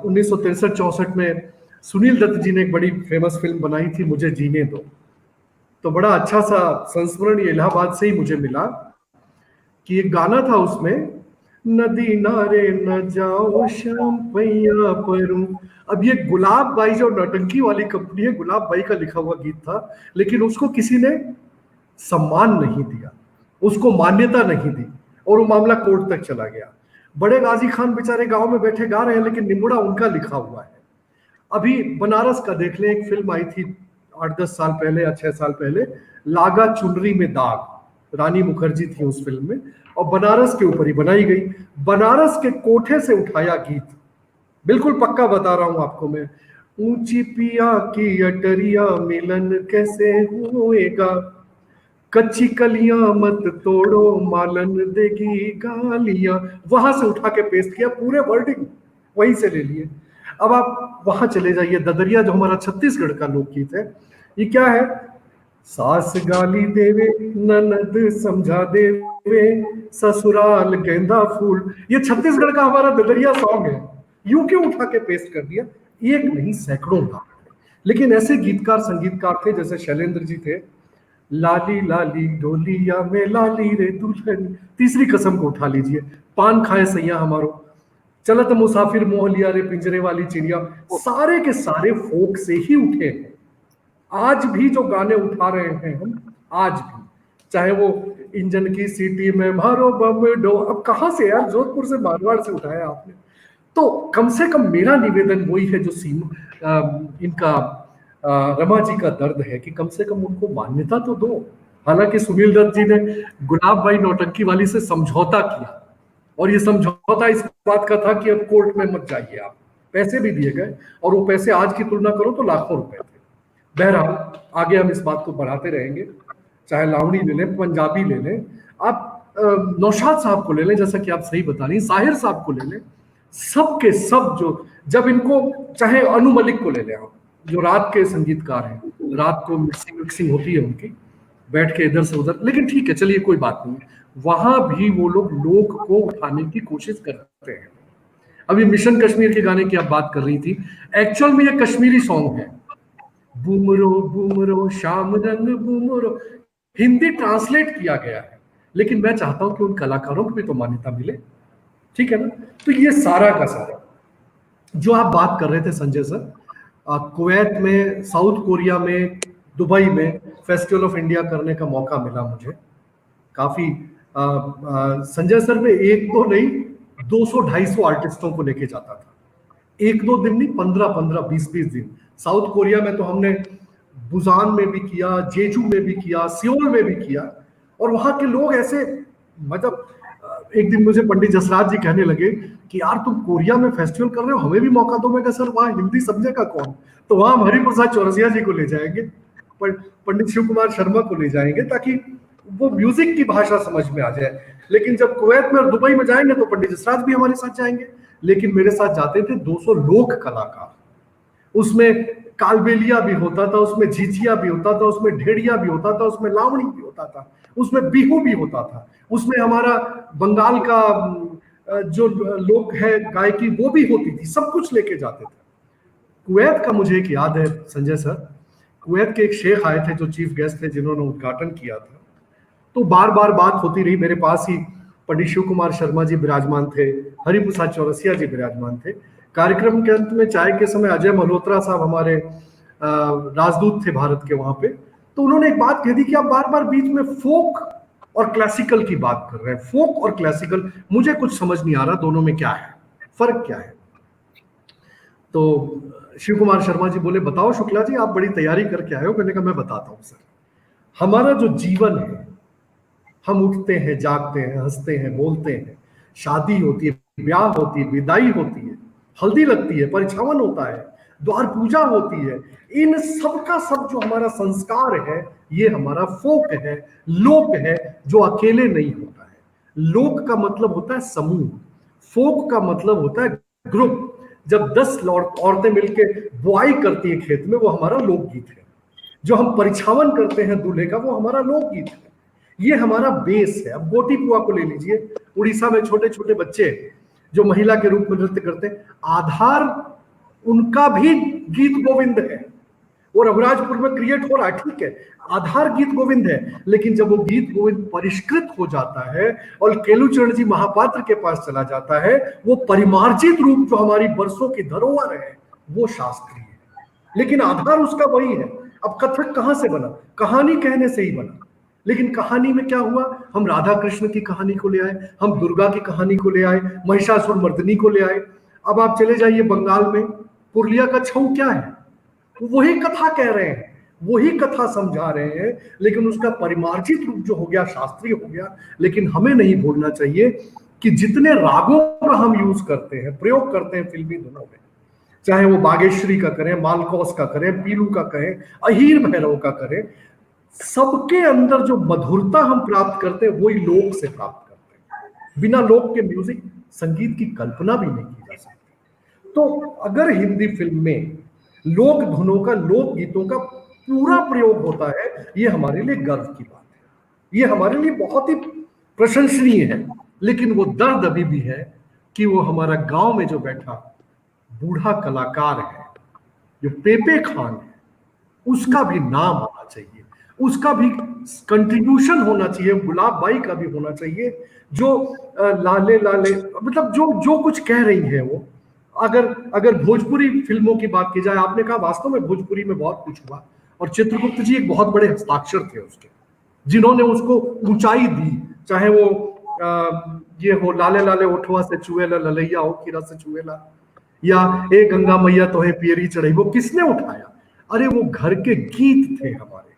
1963-64 में सुनील दत्त जी ने एक बड़ी फेमस फिल्म बनाई थी, मुझे जीने दो। तो बड़ा अच्छा सा संस्मरण ये इलाहाबाद से ही मुझे मिला कि एक गाना था उसमें, नदी नारे न जाओ शाम पैया परूं। अब ये गुलाब बाई जो नौटंकी वाली कंपनी है, गुलाब बाई का लिखा हुआ गीत था, लेकिन उसको किसी ने सम्मान नहीं दिया, उसको मान्यता नहीं दी, और वो मामला कोर्ट तक चला गया। बड़े गाजी खान बेचारे गांव में बैठे गा रहे हैं, लेकिन निमुड़ा उनका लिखा हुआ है। अभी बनारस का देख लें, एक फिल्म आई थी 8-10 साल पहले या 6 साल पहले, लागा चुनरी में दाग, रानी मुखर्जी थी उस फिल्म में, और बनारस के ऊपर ही बनाई गई। बनारस के कोठे से उठाया गीत, बिल्कुल पक्का बता रहा हूं आपको मैं, ऊंची पिया की अटरिया मिलन कैसे होएगा, कच्ची कलियां मत तोड़ो मालन देगी गालियां, वहां से उठा के पेस्ट किया, पूरे वर्डिंग वहीं से ले लिए। अब आप वहां चले जाइए, ददरिया जो हमारा छत्तीसगढ़ का लोकगीत है, ये क्या है, सास गाली देवे ननद समझा देवे ससुराल गेंदा फूल, ये छत्तीसगढ़ का हमारा ददरिया सॉन्ग है। यूं क्यों उठा के पेस्ट कर दिया? एक नहीं, सैकड़ों था। लेकिन ऐसे गीतकार संगीतकार थे जैसे शैलेंद्र जी थे, लाली लाली डोलिया में लाली रे दुल्हन, तीसरी कसम को उठा लीजिए, पान खाए सैया हमारो, चलत मुसाफिर मोह लिया रे पिंजरे वाली चिड़िया, सारे के सारे फोक से ही उठे हैं। आज भी जो गाने उठा रहे हैं हम, आज भी, चाहे वो इंजन की सीटी में मारो बम डो, अब कहां से यार, जोधपुर से मारवाड़ से उठाया आपने। तो कम से कम मेरा निवेदन वही है जो इनका रमा जी का दर्द है कि कम से कम उनको मान्यता तो दो। हालांकि सुनील दत्त जी ने गुलाब बाई नौटंकी वाली से समझौता किया, और ये समझौता इस बात का था कि अब कोर्ट में मत जाइए आप, पैसे भी दिए गए, और वो पैसे आज की तुलना करो तो लाखों रुपए थे। बहरहाल आगे हम इस बात को बढ़ाते रहेंगे, चाहे लावणी ले लें, पंजाबी ले लें, आप नौशाद साहब को ले लें, जैसा कि आप सही बता रही, साहिर साहब को ले लें, सब के सब जो, जब इनको, चाहे अनु मलिक को ले लें आप, जो रात के संगीतकार हैं, रात को मिक्सिंग होती है उनकी, बैठ के इधर से उधर, लेकिन ठीक है, चलिए कोई बात नहीं, वहां भी वो लोग लोक को उठाने की कोशिश करते हैं। अभी मिशन कश्मीर के गाने की आप बात कर रही थी, एक्चुअल में ये कश्मीरी सॉन्ग है, बूमरो बूमरो शाम रंग बूमरो, हिंदी ट्रांसलेट किया गया है, लेकिन मैं चाहता हूं कि उन कलाकारों को भी तो मान्यता मिले, ठीक है ना। तो ये सारा का सारा जो आप बात कर रहे थे संजय सर, कुवैत में, साउथ कोरिया में, दुबई में फेस्टिवल ऑफ इंडिया करने का मौका मिला मुझे, काफी संजय सर में एक दो नहीं 200-250 आर्टिस्टों को लेके जाता था, एक दो दिन नहीं, 15-15, 20-20 दिन। साउथ कोरिया में तो हमने बुसान में भी किया, जेजू में भी किया, सियोल में भी किया, और वहां के लोग ऐसे, मतलब एक दिन मुझे पंडित जसराज जी कहने लगे कि यार तुम कोरिया में फेस्टिवल कर रहे हो, हमें भी मौका दो। मैं कहा सर वहां हिंदी समझेगा कौन, तो वहां हम हरिप्रसाद चौरसिया जी को ले जाएंगे, पंडित शिव कुमार शर्मा को ले जाएंगे, ताकि वो म्यूजिक की भाषा समझ में आ जाए। लेकिन जब कुवैत में और दुबई में जाएंगे तो पंडित जसराज भी हमारे साथ जाएंगे, लेकिन मेरे साथ जाते थे 200 लोक कलाकार, उसमें कालबेलिया भी होता था, उसमें झिझिया भी होता था, उसमें ढेड़िया भी होता था, उसमें लावणी भी होता था, उसमें बिहू भी होता था, उसमें हमारा बंगाल का जो लोक है गायकी वो भी होती थी, सब कुछ लेके जाते थे। कुवैत का मुझे एक याद है संजय सर, कुवैत के एक शेख आए थे जो चीफ गेस्ट थे, जिन्होंने उद्घाटन किया था। तो बार बार बात होती रही, मेरे पास ही पंडित शिव कुमार शर्मा जी विराजमान थे, हरिप्रसाद चौरसिया जी विराजमान थे। कार्यक्रम के अंत में चाय के समय अजय मल्होत्रा साहब हमारे राजदूत थे भारत के वहां पे, तो उन्होंने एक बात कह दी कि आप बार बार बीच में फोक और क्लासिकल की बात कर रहे हैं, फोक और क्लासिकल, मुझे कुछ समझ नहीं आ रहा दोनों में क्या है, फर्क क्या है। तो शिव कुमार शर्मा जी बोले, बताओ शुक्ला जी, आप बड़ी तैयारी करके आए हो। मैंने कहा मैं बताता हूँ सर, हमारा जो जीवन है, हम उठते हैं, जागते हैं, हंसते हैं, बोलते हैं, शादी होती है, ब्याह होती है, विदाई होती है, हल्दी लगती है, परिछावन होता है, द्वार पूजा होती है, इन सब का सब जो हमारा संस्कार है, ये हमारा फोक है, लोक है, जो अकेले नहीं होता है। लोक का मतलब होता है समूह, फोक का मतलब होता है ग्रुप। जब 10 औरतें मिलके बुआई करती है खेत में, वो हमारा लोकगीत है। जो हम परिछावन करते हैं दूल्हे का, वो हमारा लोकगीत है। ये हमारा बेस है। अब गोटी पुआ को ले लीजिए, उड़ीसा में छोटे छोटे बच्चे जो महिला के रूप में नृत्य करते हैं, आधार उनका भी गीत गोविंद है, वो रघुराजपुर में क्रिएट हो रहा है, ठीक है, आधार गीत गोविंद है। लेकिन जब वो गीत गोविंद परिष्कृत हो जाता है और केलुचरण जी महापात्र के पास चला जाता है, वो परिमार्जित रूप जो हमारी बरसों की धरोहर है, वो शास्त्रीय है, लेकिन आधार उसका वही है। अब कथक कहां से बना? कहानी कहने से ही बना। लेकिन कहानी में क्या हुआ? हम राधा कृष्ण की कहानी को ले आए, हम दुर्गा की कहानी को ले आए, महिषासुर मर्दिनी को ले आए। अब आप चले जाइए बंगाल में, पुरलिया का छऊ क्या है? वही कथा कह रहे हैं, वही कथा समझा रहे हैं, लेकिन उसका परिमार्जित रूप जो हो गया, शास्त्रीय हो गया। लेकिन हमें नहीं भूलना चाहिए कि जितने रागों का हम यूज करते हैं, प्रयोग करते हैं फिल्मी धुनों में, चाहे वो बागेश्वरी का करें, मालकोस का करें, पीलू का करें, अहीर भैरव का करें, सबके अंदर जो मधुरता हम प्राप्त करते हैं, वही लोक से प्राप्त करते हैं। बिना लोक के म्यूजिक, संगीत की कल्पना भी नहीं की जा सकती। तो अगर हिंदी फिल्म में लोक धुनों का, लोक गीतों का पूरा प्रयोग होता है, ये हमारे लिए गर्व की बात है, ये हमारे लिए बहुत ही प्रशंसनीय है। लेकिन वो दर्द अभी भी है कि वो हमारा गांव में जो बैठा बूढ़ा कलाकार है, जो पेपे खान है, उसका भी नाम आना चाहिए, उसका भी कंट्रीब्यूशन होना चाहिए, गुलाब बाई का भी होना चाहिए, जो लाले लाले, मतलब जो कुछ कह रही है वो। अगर भोजपुरी फिल्मों की बात की जाए, आपने कहा वास्तव में भोजपुरी में बहुत कुछ हुआ, और चित्रगुप्त जी एक बहुत बड़े हस्ताक्षर थे उसके, जिन्होंने उसको ऊंचाई दी। चाहे वो ये हो लाले लाले ओठवा से चुएला, ललैया हो कीरा से चुएला, या ए गंगा मैया तो है पियरी चढ़ी, वो किसने उठाया? अरे वो घर के गीत थे हमारे।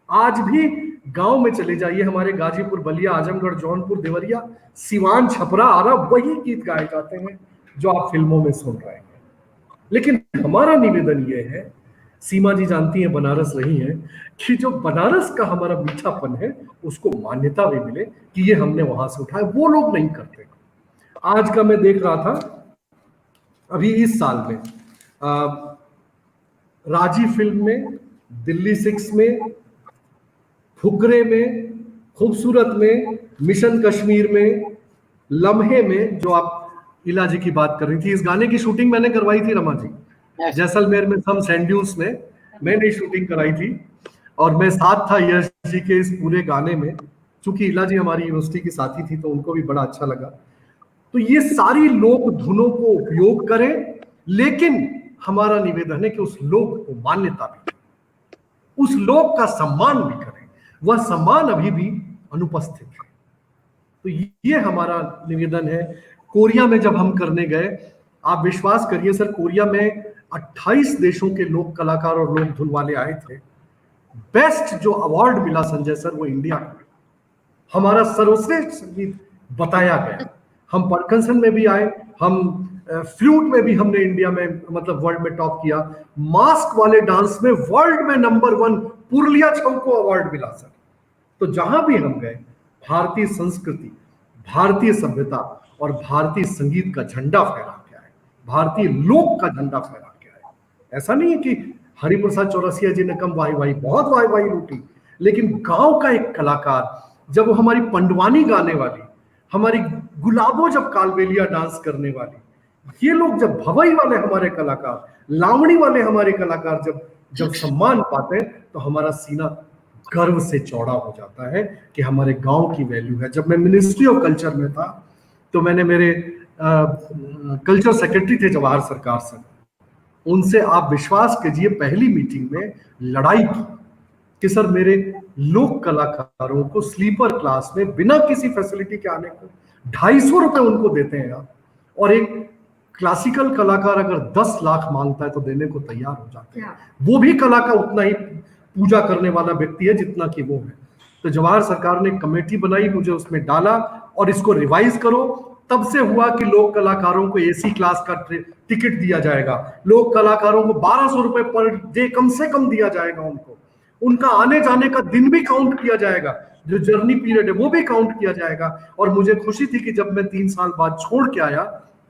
आज भी गांव में चले जाइए, हमारे गाजीपुर, बलिया, आजमगढ़, जौनपुर, देवरिया, सिवान, छपरा, आरा, वही गीत गाए जाते हैं जो आप फिल्मों में सुन रहे हैं। लेकिन हमारा निवेदन ये है, सीमा जी जानती हैं, बनारस रही हैं, कि जो बनारस का हमारा मीठापन है, उसको मान्यता भी मिले कि ये हमने वहां से उठाया। वो लोग नहीं करते। आज का मैं देख रहा था, अभी इस साल में राजी फिल्म में, दिल्ली 6 में, फुकरे में, खूबसूरत में, मिशन कश्मीर में, लम्हे में, जो आप इलाजी की बात कर रही थी, इस गाने की शूटिंग मैंने करवाई थी रमा जी, जैसलमेर में, सम सैंड ड्यून्स में मैंने शूटिंग कराई थी, और मैं साथ था यश जी के इस पूरे गाने में। चूंकि इलाजी हमारी यूनिवर्सिटी की साथी थी, तो उनको भी बड़ा अच्छा लगा। तो ये सारी लोक धुनों को उपयोग करें, लेकिन हमारा निवेदन है कि उस लोक को मान्यता भी, उस लोक का सम्मान भी करें। वह सम्मान अभी भी अनुपस्थित है। तो ये हमारा निवेदन है। कोरिया में जब हम करने गए, आप विश्वास करिए सर, कोरिया में 28 देशों के लोक कलाकार और लोक धुन वाले आए थे। बेस्ट जो अवार्ड मिला संजय सर, वो इंडिया को, हमारा सर्वश्रेष्ठ संगीत बताया गया। हम परकंसन में भी आए, हम फ्लूट में भी हमने इंडिया में, मतलब वर्ल्ड में टॉप किया। मास्क वाले डांस में वर्ल्ड में नंबर 1 पुरलिया छऊ को अवार्ड मिला सर। तो जहां भी हम गए, भारतीय संस्कृति, भारतीय सभ्यता और भारतीय संगीत का झंडा फहरा के आए, भारतीय लोक का झंडा फहरा के आए। ऐसा नहीं है कि हरिप्रसाद चौरसिया जी ने कम वाही वाही, बहुत वाही वाही लूटी, लेकिन गांव का एक कलाकार, जब वो हमारी पंडवानी गाने वाली, हमारी गुलाबो जब कालबेलिया डांस करने वाली, ये लोग जब भवई वाले हमारे कलाकार, लावणी वाले हमारे कलाकार जब जब सम्मान पाते हैं, तो हमारा सीना गर्व से चौड़ा हो जाता है कि हमारे गांव की वैल्यू है। जब मैं मिनिस्ट्री ऑफ कल्चर में था, तो मैंने मेरे कल्चर सेक्रेटरी थे जवाहर सरकार से, उनसे आप विश्वास कीजिए पहली मीटिंग में लड़ाई की कि सर मेरे लोक कलाकारों को स्लीपर क्लास में बिना किसी फैसिलिटी के आने को 250 रुपए उनको देते हैं आप, और एक क्लासिकल कलाकार अगर 10 लाख मांगता है तो देने को तैयार हो जाते हैं। वो भी कला का उतना ही पूजा करने वाला व्यक्ति है जितना कि वो है। तो जवाहर सरकार ने कमेटी बनाई, मुझे उसमें डाला और इसको रिवाइज करो। तब से हुआ कि लोक कलाकारों को एसी क्लास का टिकट दिया जाएगा, लोक कलाकारों को 1200 रुपए पर डे कम से कम दिया जाएगा, उनको उनका आने जाने का दिन भी काउंट किया जाएगा, जो जर्नी पीरियड है वो भी काउंट किया जाएगा। और मुझे खुशी थी कि जब मैं 3 साल बाद छोड़ के आया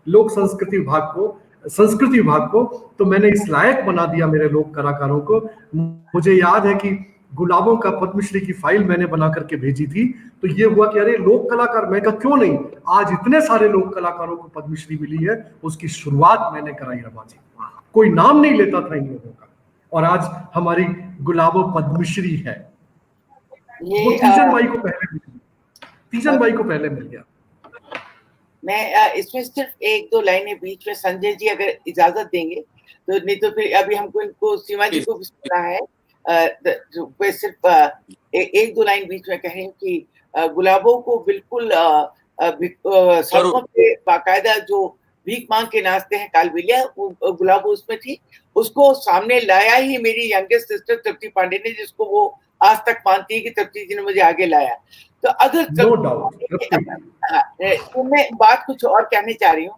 लोक संस्कृति विभाग को, तो मैंने इस लायक बना दिया मेरे लोक कलाकारों को। मुझे याद है कि गुलाबों का पद्मश्री की फाइल मैंने बना करके भेजी थी, तो ये हुआ कि अरे लोक कलाकार, मैं कहा क्यों नहीं, आज इतने सारे लोक कलाकारों को पद्मश्री मिली है, उसकी शुरुआत मैंने कराई रमा जी। कोई नाम नहीं लेता था इन लोगों का, और आज हमारी गुलाबो पद्मश्री है। वो तीजन बाई को पहले मिल गया। मैं इसमें सिर्फ 1-2 लाइनें बीच में, संजय जी अगर इजाजत देंगे तो, नहीं तो फिर अभी हमको इनको सीमा जी को भी सुनना है। मैं सिर्फ 1-2 लाइन बीच में कहें कि गुलाबों को बिल्कुल सड़कों पे बाकायदा जो भीख मांग के नाचते हैं कालबेलिया, वो गुलाबो उसमें थी। उसको सामने लाया ही मेरी यंगेस्ट सिस्टर तृप्ति पांडे ने, जिसको वो आज तक मानती है कि तृप्ति जी ने मुझे आगे लाया। तो अगर no doubt, तो मैं बात कुछ और कहने चाह रही हूँ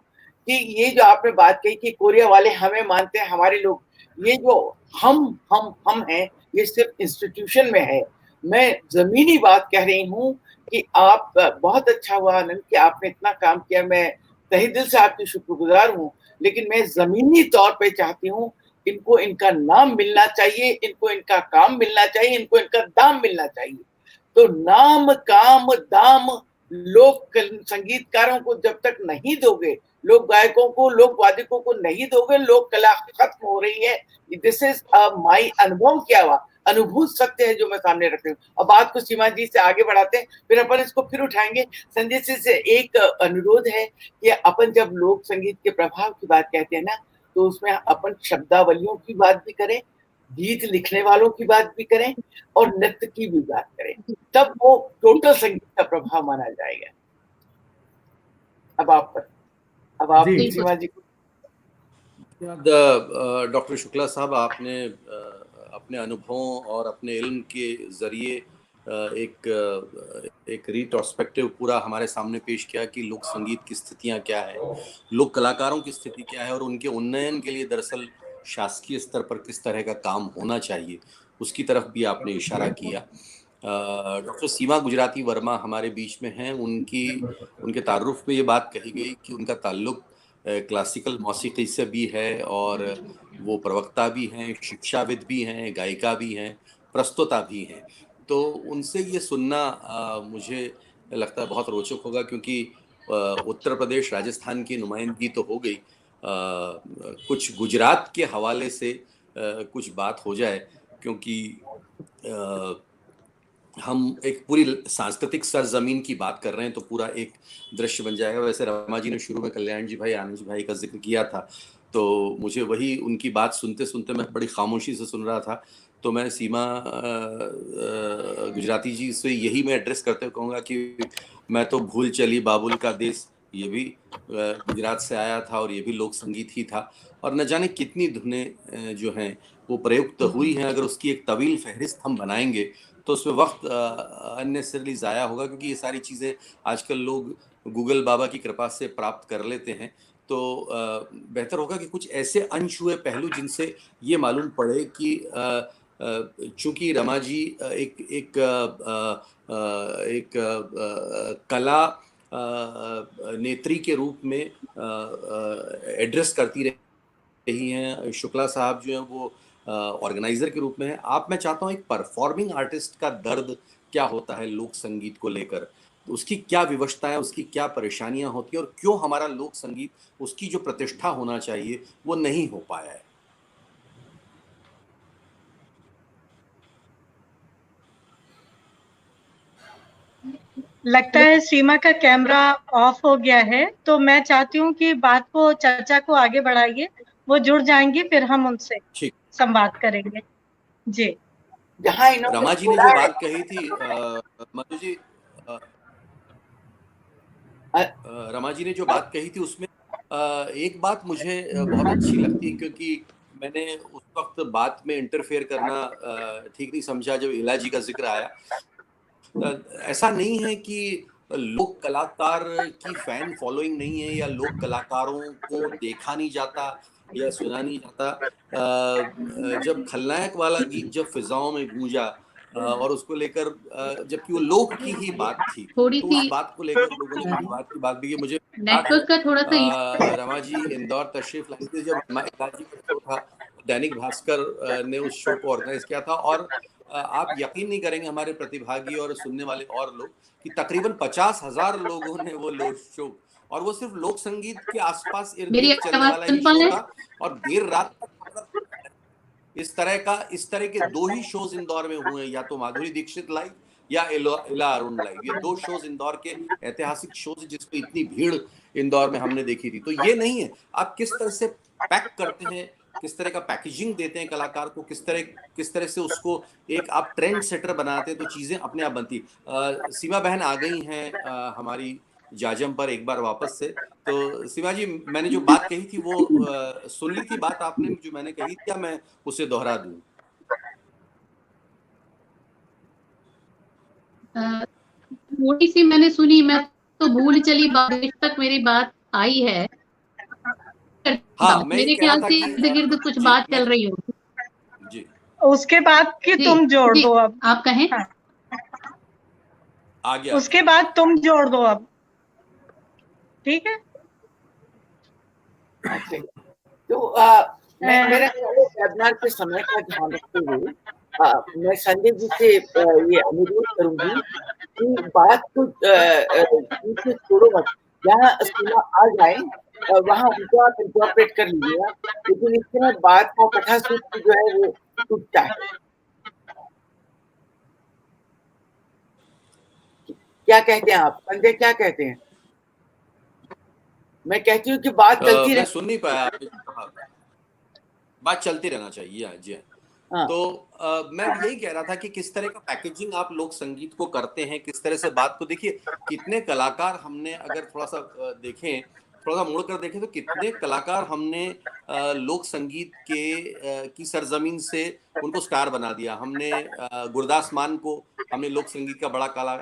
कि ये जो आपने बात कही कि कोरिया वाले हमें मानते हैं, हमारे लोग, ये जो हम हैं, ये सिर्फ इंस्टीट्यूशन में है। मैं जमीनी बात कह रही हूँ कि आप, बहुत अच्छा हुआ आनंद कि आपने इतना काम किया, मैं तहे दिल से आपकी शुक्रगुजार हूँ, लेकिन मैं जमीनी तौर पे चाहती हूँ इनको इनका नाम मिलना चाहिए, इनको इनका काम मिलना चाहिए, इनको इनका दाम मिलना चाहिए। तो नाम काम दाम लोक संगीतकारों को जब तक नहीं दोगे, लोक गायकों को, लोक वादकों को नहीं दोगे, लोक कला खत्म हो रही है। दिस इज माई अनुभव, क्या हुआ अनुभूत सत्य है जो मैं सामने रख रही हूँ। अब बात को सीमा जी से आगे बढ़ाते हैं, फिर अपन इसको फिर उठाएंगे। संजय जी से एक अनुरोध है कि अपन जब लोक संगीत के प्रभाव की बात कहते हैं ना, तो उसमें अपन शब्दावलियों की बात भी करें, गीत लिखने वालों की बात भी करें, और नृत्य की भी बात करें, तब वो टोटल संगीत का प्रभाव माना जाएगा। अब आप सीमा जी को। डॉक्टर शुक्ला साहब, आपने अपने अनुभवों और अपने इल्म के जरिए एक रिट्रोस्पेक्टिव पूरा हमारे सामने पेश किया कि लोक संगीत की स्थितियां क्या है, लोक कलाकारों की स्थिति क्या है, और उनके उन्नयन के लिए दरअसल शासकीय स्तर पर किस तरह का काम होना चाहिए, उसकी तरफ भी आपने इशारा किया। डॉक्टर सीमा गुजराती वर्मा हमारे बीच में हैं। उनके तारुफ में ये बात कही गई कि उनका ताल्लुक क्लासिकल मौसीकी से भी है, और वो प्रवक्ता भी हैं, शिक्षाविद भी हैं, गायिका भी हैं, प्रस्तुता भी हैं। तो उनसे ये सुनना मुझे लगता है बहुत रोचक होगा, क्योंकि उत्तर प्रदेश राजस्थान की नुमाइंदगी तो हो गई, कुछ गुजरात के हवाले से कुछ बात हो जाए, क्योंकि हम एक पूरी सांस्कृतिक सरजमीन की बात कर रहे हैं, तो पूरा एक दृश्य बन जाएगा। वैसे रमा जी ने शुरू में कल्याण जी भाई, आनंद जी भाई का जिक्र किया था, तो मुझे वही उनकी बात सुनते सुनते मैं बड़ी खामोशी से सुन रहा था। तो मैं सीमा गुजराती जी से यही मैं एड्रेस करते हुए कहूँगा कि मैं तो भूल चली बाबुल का देश, ये भी गुजरात से आया था और ये भी लोक संगीत ही था, और न जाने कितनी धुनें जो हैं वो प्रयुक्त हुई हैं। अगर उसकी एक तवील फहरिस्त हम बनाएंगे तो उसमें वक्त अननेसेसरली ज़ाया होगा, क्योंकि ये सारी चीज़ें आजकल लोग गूगल बाबा की कृपा से प्राप्त कर लेते हैं। तो बेहतर होगा कि कुछ ऐसे अनछुए पहलू जिनसे ये मालूम पड़े कि चूंकि रमा जी एक कला नेत्री के रूप में एड्रेस करती रही हैं, शुक्ला साहब जो हैं वो ऑर्गेनाइजर के रूप में है आप, मैं चाहता हूँ एक परफॉर्मिंग आर्टिस्ट का दर्द क्या होता है लोक संगीत को लेकर, उसकी क्या विवशता है, उसकी क्या परेशानियां होती है और क्यों हमारा लोक संगीत उसकी जो प्रतिष्ठा होना चाहिए वो नहीं हो पाया है। लगता है सीमा का कैमरा ऑफ हो गया है, तो मैं चाहती हूँ कि बात को, चर्चा को आगे बढ़ाइए। वो जुड़ जाएंगी, फिर हम उनसे ठीक, संवाद करेंगे। जी, जहाँ इन्होंने रमा जी ने बोला जो है, बात कही थी मधु जी, रमा जी ने जो बात कही थी उसमें एक बात मुझे बहुत अच्छी लगती है, क्योंकि मैंने उस वक्त बात में इंटरफेयर करना ठीक नहीं समझा जब इलाजी का जिक्र आया। ऐसा नहीं है कि लोक कलाकार की फैन फॉलोइंग नहीं है या लोक कलाकारों को देखा नहीं जाता या सुना नहीं जाता। जब खलनायक वाला गीत जब फिजाओं में गूंजा और उसको लेकर जबकि वो लोक की ही बात थी, थोड़ी तो सी उस बात को लेकर लोगों ने विवाद की बात भी की। मुझे याद नेटवर्क का थोड़ा सा है रमा जी इंदौर तशरीफ लाई थी जब इलाजी का शो था, दैनिक भास्कर ने उस शो को ऑर्गेनाइज किया था और आप यकीन नहीं करेंगे हमारे प्रतिभागी और सुनने वाले और लोग कि तकरीबन 50,000 लोगों ने वो लोग शो, और वो सिर्फ लोक संगीत के आसपास इर्द मेरी गिर्द चलने आवाज वाला सुन ही पा शो रहे था और देर रात तक, मतलब इस तरह के 2 ही शोज इंदौर में हुए, या तो माधुरी दीक्षित लाइव या इला अरुण लाइव। ये 2 शोज इंदौर के ऐतिहासिक शोज जिसमें इतनी भीड़ इंदौर में हमने देखी थी। तो ये नहीं है आप किस तरह से पैक करते हैं, किस तरह का पैकेजिंग देते हैं कलाकार को, किस तरह से उसको एक आप ट्रेंड सेटर बनाते हैं, तो चीजें अपने आप बनती। सीमा बहन आ गई हैं हमारी जाजम पर एक बार वापस से। तो सीमा जी, मैंने जो बात कही थी वो सुन ली थी बात आपने जो मैंने कही थी, या मैं उसे दोहरा दूं? थोड़ी सी मैंने सुनी, मैं तो भूल चली, बारिश तक मेरी बात आई है। हाँ, मैं ये मेरे कह रहा ख्याल था से कि इर्द गिर्द कुछ जी बात चल रही हो। जी उसके बाद की जी तुम जोड़ जी, दो अब। आप कहें। हाँ, आ गया। उसके बाद तुम जोड़ दो अब, ठीक है? अच्छा, तो मेरा वेबिनार के समय का ध्यान रखते हुए मैं संजय जी से ये अनुरोध करूंगी कि बात को पीछे छोड़ो मत, जहाँ सीमा आ जाए वहाँ उनको आप इंटरप्रेट कर लीजिएगा, लेकिन इस समय बात का कथा सूत्र जो है वो टूटता है। क्या कहते हैं आप संजय, क्या कहते हैं? मैं कहती हूँ कि बात चलती मैं रहे। सुन नहीं पाया आपने जो कहा, बात चलती रहना चाहिए। जी हाँ, तो मैं यही कह रहा था कि किस तरह का पैकेजिंग आप लोक संगीत को करते हैं, किस तरह से बात को देखिए। कितने कलाकार हमने अगर थोड़ा सा देखें, थोड़ा सा मोड़ कर देखें, तो कितने कलाकार हमने लोक संगीत की सरजमीन से उनको स्टार बना दिया। हमने गुरदास मान को हमने लोक संगीत का बड़ा कला,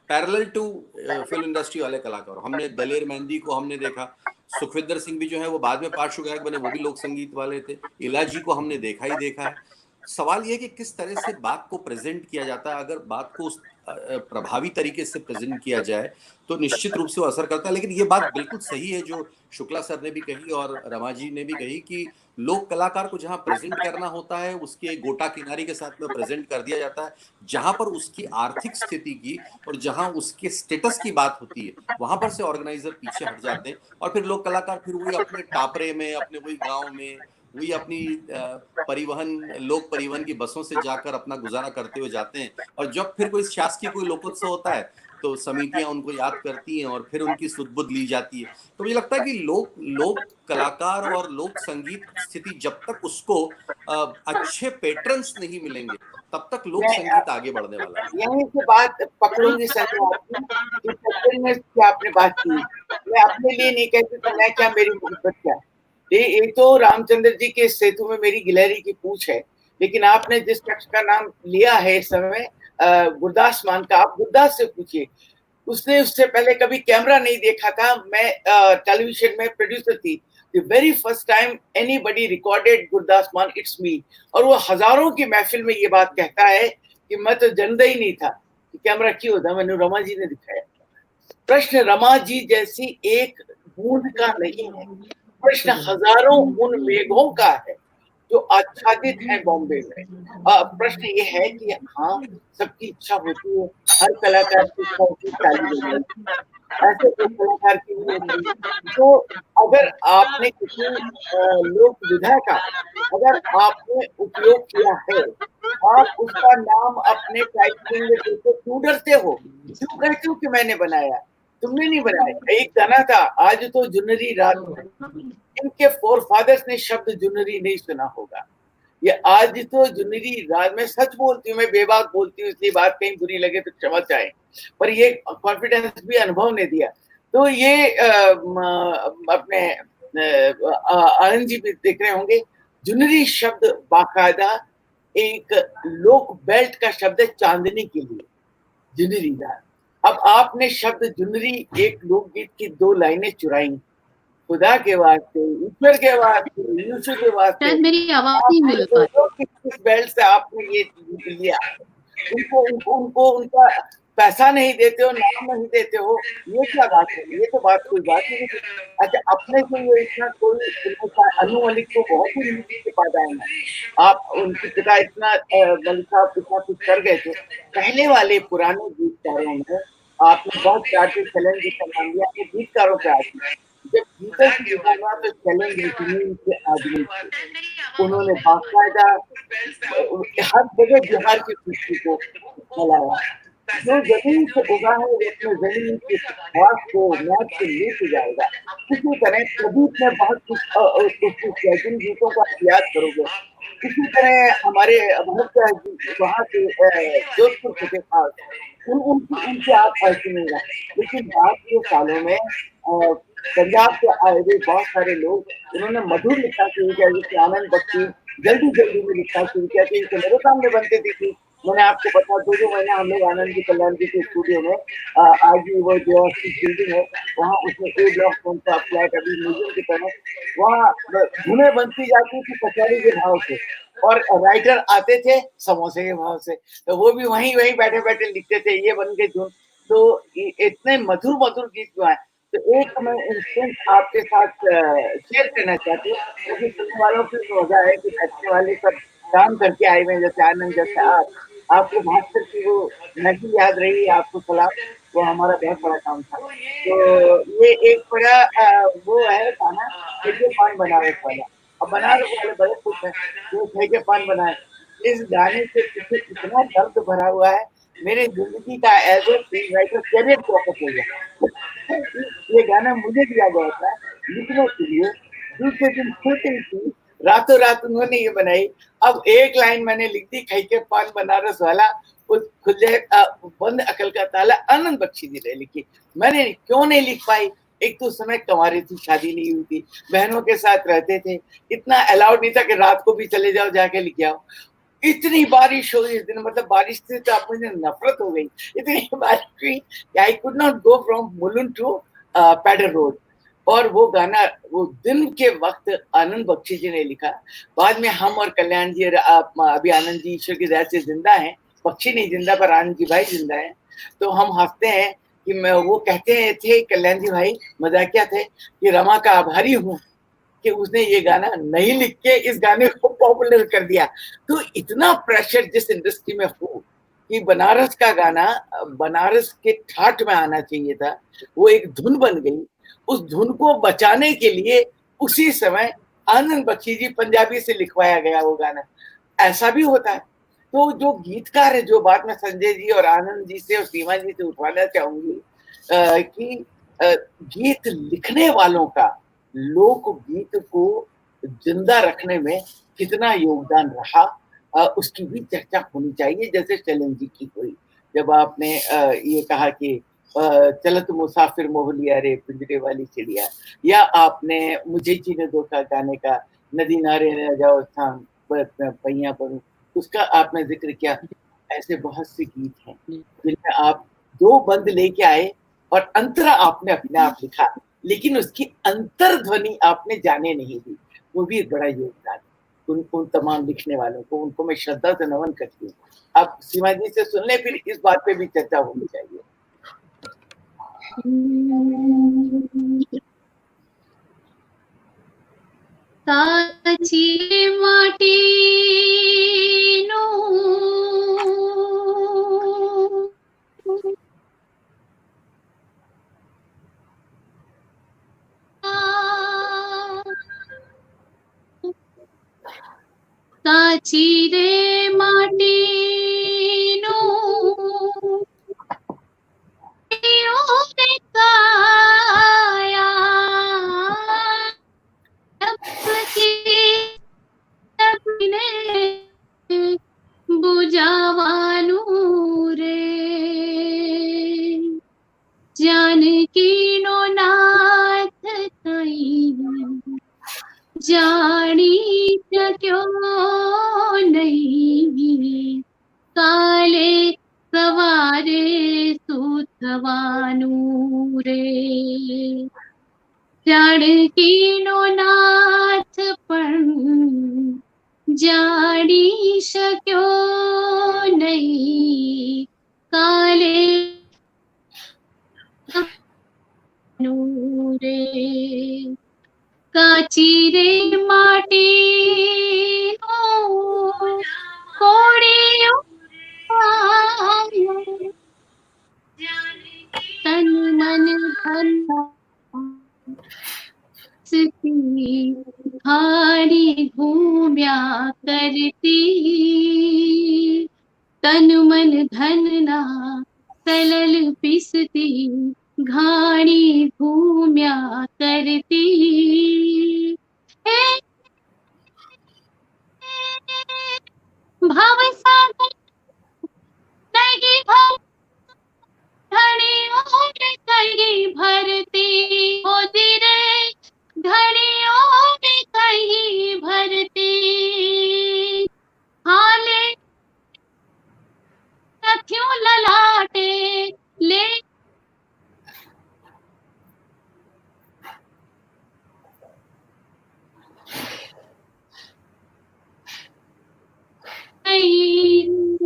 पैरेलल टू फिल्म इंडस्ट्री वाले कलाकार हमने दलेर मेहंदी को हमने देखा। सुखविंदर सिंह भी जो है वो बाद में पार्श्व गायक बने, वो भी लोक संगीत वाले थे। इलाजी को हमने देखा ही देखा है। सवाल ये कि किस तरह से बात को प्रेजेंट किया जाता है। अगर बात को उस प्रभावी तरीके से प्रेजेंट किया जाए तो निश्चित रूप से वो असर करता है। लेकिन ये बात बिल्कुल सही है जो शुक्ला सर ने भी कही और रमा जी ने भी कही कि लोक कलाकार को जहाँ प्रेजेंट करना होता है उसके गोटा किनारी के साथ में प्रेजेंट कर दिया जाता है। जहां पर उसकी आर्थिक स्थिति की और जहां उसके स्टेटस की बात होती है वहां पर से ऑर्गेनाइजर पीछे हट जाते हैं और फिर लोक कलाकार फिर वही अपने टापरे में, अपने वही गांव में, वही अपनी लोक परिवहन की बसों से जाकर अपना गुजारा करते हुए जाते हैं। और जब फिर कोई शासकीय कोई लोकोत्सव होता है तो समितियां उनको याद करती हैं और फिर उनकी सुध-बुध ली जाती है। तो मुझे लगता है कि लोक कलाकार और लोक संगीत स्थिति जब तक उसको अच्छे पेट्रन्स नहीं मिलेंगे तब तक लोक संगीत आगे बढ़ने वाला है। यहीं से बात पकड़ूंगी संजय आपकी, इस सेक्टर में क्या आपने बात की। मैं अपने लिए नहीं कहती कि मैं क्या, मेरी मोहब्बत क्या। ये तो रामचंद्र जी के सेतु में मेरी गिलहरी की पूछ है, लेकिन आपने जिस शख्स का नाम लिया है इस समय गुरदास मान का, आप गुरदास से पूछिए। उसने उससे पहले कभी कैमरा नहीं देखा था। मैं टेलीविजन में प्रोड्यूसर थी। The very first time anybody recorded Gurdas मान, it's me। और वो हजारों की महफिल में ये बात कहता है कि मैं तो जानता ही नहीं था कि कैमरा क्यों होता। मैंने रमा जी ने दिखाया। प्रश्न रमा जी जैसी एक बूंद का नहीं है, प्रश्न हजारों उन मेघों का है जो आच्छादित हैं बॉम्बे में। प्रश्न ये है कि हाँ, सबकी इच्छा होती है, हर कलाकार की इच्छा होती है ताली बजाने, ऐसे कोई कलाकार की नहीं होती। तो अगर आपने किसी लोक विधा का अगर आपने उपयोग किया है, आप उसका नाम अपने टाइटलिंग में देते क्यों डरते हो? क्यों कहते हो कि मैंने बनाया? तुमने नहीं बनाया। एक गाना था, आज तो जुन्नरी रात में, इनके फोरफादर्स ने शब्द जुन्नरी नहीं सुना होगा। ये आज तो जुन्नरी रात में, सच बोलती हूँ मैं, बेबाक बोलती हूँ, इसलिए बात कहीं बुरी लगे तो क्षमा चाहे, पर ये कॉन्फिडेंस भी अनुभव ने दिया। तो ये अपने आनंद जी भी देख रहे होंगे, जुन्नरी शब्द बाकायदा एक लोक बेल्ट का शब्द है चांदनी के लिए, जुन्नरी रात। अब आपने शब्द जुन्नरी एक लोकगीत की 2 लाइनें चुराई, खुदा के वास्ते, ईश्वर के वास्ते, यीशु के वास्ते, शायद मेरी आवाज नहीं मिल पा रही। किस बेल्ट से आपने ये लिया? उनको उनका पैसा नहीं देते हो, नाम नहीं देते हो, ये क्या बात है? ये तो बात कोई बात ही नहीं। अच्छा, अपने से ये इतना कोई अनु मलिक को बहुत ही नीचे पा जाएगा। आप उनके पिता इतना मलिक साहब इतना कुछ कर गए थे। पहले वाले पुराने गीतकारों में आपने बहुत प्यार से चैलेंज का नाम लिया, ये गीतकारों पे आती है। जब गीतों की निकाल हुआ तो चैलेंज के आदमी थे, उन्होंने बाकायदा हर जगह बिहार की खुशी को फैलाया। जो जमीन से उगा है उसमें जमीन की घास को मैच से लेके जाएगा। इसी तरह प्रदीप ने बहुत कुछ जिन गीतों को आप याद करोगे, इसी तरह हमारे वहाँ के जोधपुर के पास उनसे आप सुनेगा। लेकिन बाद के सालों में पंजाब से आए हुए बहुत सारे लोग, उन्होंने मधुर लिखना शुरू किया, जैसे आनंद बख्शी जल्दी में लिखना शुरू किया। तो मेरे सामने बनते थी। मैंने आपको बता, 2 महीना हम लोग आनंद जी कल्याण जी के स्टूडियो में, आज भी वो जो बिल्डिंग है वहाँ, उसमें ए ब्लॉक कौन सा फ्लैट अभी म्यूजियम की तरह, वहाँ धुनें बनती जाती थी कचौड़ी के भाव से, और राइटर आते थे समोसे के भाव से, तो वो भी वहीं बैठे बैठे लिखते थे, ये बन के धुन। तो इतने मधुर मधुर गीत जो है। तो एक मैं इंस्टेंट आपके साथ शेयर करना चाहती हूँ, क्योंकि सुनने वालों की मजा है कि बैठने वाले सब काम करके आए हुए, जैसे आनंद, जैसे आपको भास्कर की वो नदी याद रही, आपको सलाम, वो हमारा बहुत बड़ा काम था। तो ये एक बड़ा वो है गाना, ठेके पान बनारस वाला। अब बनारस वाले बड़े खुश हैं वो ठेके पान बनाए। इस गाने के पीछे इतना दर्द भरा हुआ है, मेरे जिंदगी का as a screen writer career वापस हो गया। ये गाना मुझे दिया गया था लिखने के लिए, दूसरे दिन शूटिंग थी, रातों रात उन्होंने ये बनाई। अब एक लाइन मैंने लिख दी, खई के पान बनारस वाला, उस खुले बंद अकल का ताला, आनंद बख्शी जी ने लिखी। मैंने क्यों नहीं लिख पाई? एक तो उस समय कंवारी थी, शादी नहीं हुई थी, बहनों के साथ रहते थे, इतना अलाउड नहीं था कि रात को भी चले जाओ जाके लिख आओ। इतनी बारिश हुई इस दिन, मतलब बारिश से तो आप मुझे नफरत हो गई, इतनी बारिश हुई कि I could not go from Mulund to Peddar Road. और वो गाना वो दिन के वक्त आनंद बख्शी जी ने लिखा। बाद में हम और कल्याण जी, अभी आनंद जी ईश्वर की दया से जिंदा हैं, बख्शी नहीं जिंदा पर आनंद जी भाई जिंदा हैं। तो हम हंसते हैं कि मैं, वो कहते थे कल्याण जी भाई मजाकिया थे कि रमा का आभारी हूँ कि उसने ये गाना नहीं लिख के इस गाने को पॉपुलर कर दिया। तो इतना प्रेशर जिस इंडस्ट्री में हो कि बनारस का गाना बनारस के ठाट में आना चाहिए था, वो एक धुन बन गई। उस धुन को बचाने के लिए उसी समय आनंद बख्शी जी पंजाबी से लिखवाया गया वो गाना। ऐसा भी होता है। तो जो गीतकार है, जो बात मैं संजय जी और आनंद जी से और सीमा जी से उठवाना चाहूंगी कि गीत लिखने वालों का लोक गीत को जिंदा रखने में कितना योगदान रहा, उसकी भी चर्चा होनी चाहिए, जैसे शैलेंद्र जी की हुई। जब आपने ये कहा कि चलत मुसाफिर मोह लिया रे पिंजरे वाली चिड़िया, या आपने मुझे जी ने धोखा गाने का नदी नारे न जाओ शाम पहिया पर, उसका आपने जिक्र किया। ऐसे बहुत से गीत हैं जिनमें आप 2 बंद लेके आए और अंतरा आपने अपने आप लिखा, लेकिन उसकी अंतर्ध्वनि आपने जाने नहीं दी। वो भी एक बड़ा योगदान उन तमाम लिखने वालों को, उनको मैं श्रद्धा से नमन करती हूँ। अब सीमा जी से सुन ले, फिर इस बात पे भी चर्चा होनी चाहिए। કાચી માટીનું કાચી રે માટીનું બુજાવાનું રે જાનકીનો નાથ કઈ જાણી શક્યો નહીં કાલે સવારે શું થવાનું રે જાનકીનો નાથ પણ જાણી શક્યો નહીં કાલે રે કાચી રે માટીનું કોળિયું તન મન ધન હારી ઘૂમ્યા કરતી તન મન ધનના સલલ પીસતી ઘાણી ઘૂમ્યા કરતી ભાવ સાગર નહીં ભર ઘડીઓ ને કઈ ભરતી હોતી રે ઘડીઓ ને કઈ ભરતી હાલે રખ્યું લલાટે લે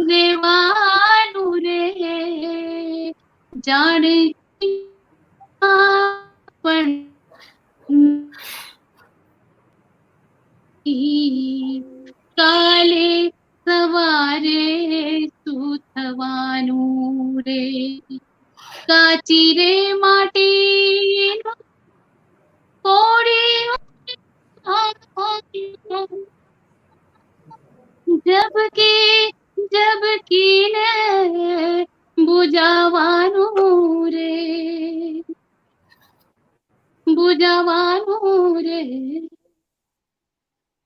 રેવાનું રે જાણે પણ કાલે સવારે શું થવાનું રે કાચી રે માટીનું કોળિયું જબકી ને બુજાવાનું રે બુજાવાનું રે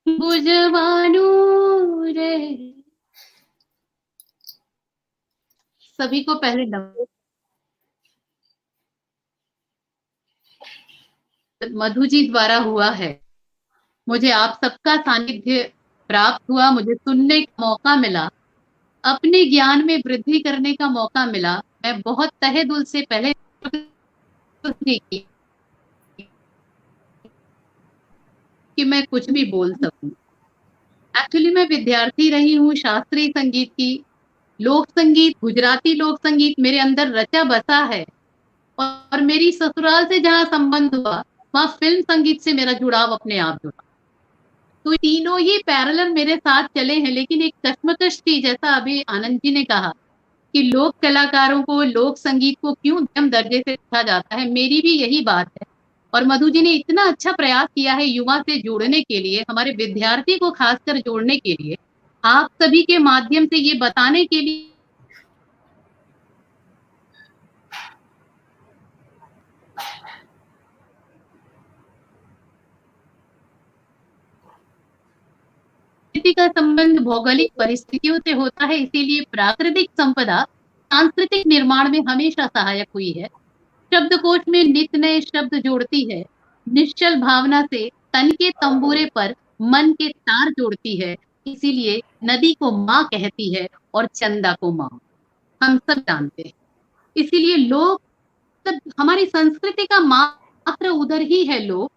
बुझवानू रे। सभी को पहले मधु जी द्वारा हुआ है। मुझे आप सबका सानिध्य प्राप्त हुआ, मुझे सुनने का मौका मिला, अपने ज्ञान में वृद्धि करने का मौका मिला। मैं बहुत तहे दिल से पहले कि मैं कुछ भी बोल सकूं। एक्चुअली मैं विद्यार्थी रही हूँ शास्त्रीय संगीत की। लोक संगीत, गुजराती लोक संगीत मेरे अंदर रचा बसा है और मेरी ससुराल से जहाँ संबंध हुआ वहाँ फिल्म संगीत से मेरा जुड़ाव अपने आप जुड़ा। तो तीनों ही पैरेलल मेरे साथ चले हैं, लेकिन एक कश्मकश थी, जैसा अभी आनंद जी ने कहा कि लोक कलाकारों को, लोक संगीत को क्यों मध्यम दर्जे से देखा जाता है। मेरी भी यही बात है। और मधु जी ने इतना अच्छा प्रयास किया है युवा से जोड़ने के लिए, हमारे विद्यार्थी को खासकर जोड़ने के लिए, आप सभी के माध्यम से ये बताने के लिए का संबंध भौगोलिक परिस्थितियों से होता है, इसीलिए प्राकृतिक संपदा सांस्कृतिक निर्माण में हमेशा सहायक हुई है। शब्दकोश में नित नए शब्द जोड़ती है, निश्चल भावना से तन के तंबूरे पर मन के तार जोड़ती है। इसीलिए नदी को माँ कहती है और चंदा को माँ, हम सब जानते हैं। इसीलिए लोग, हमारी संस्कृति का मात्र उधर ही है, लोग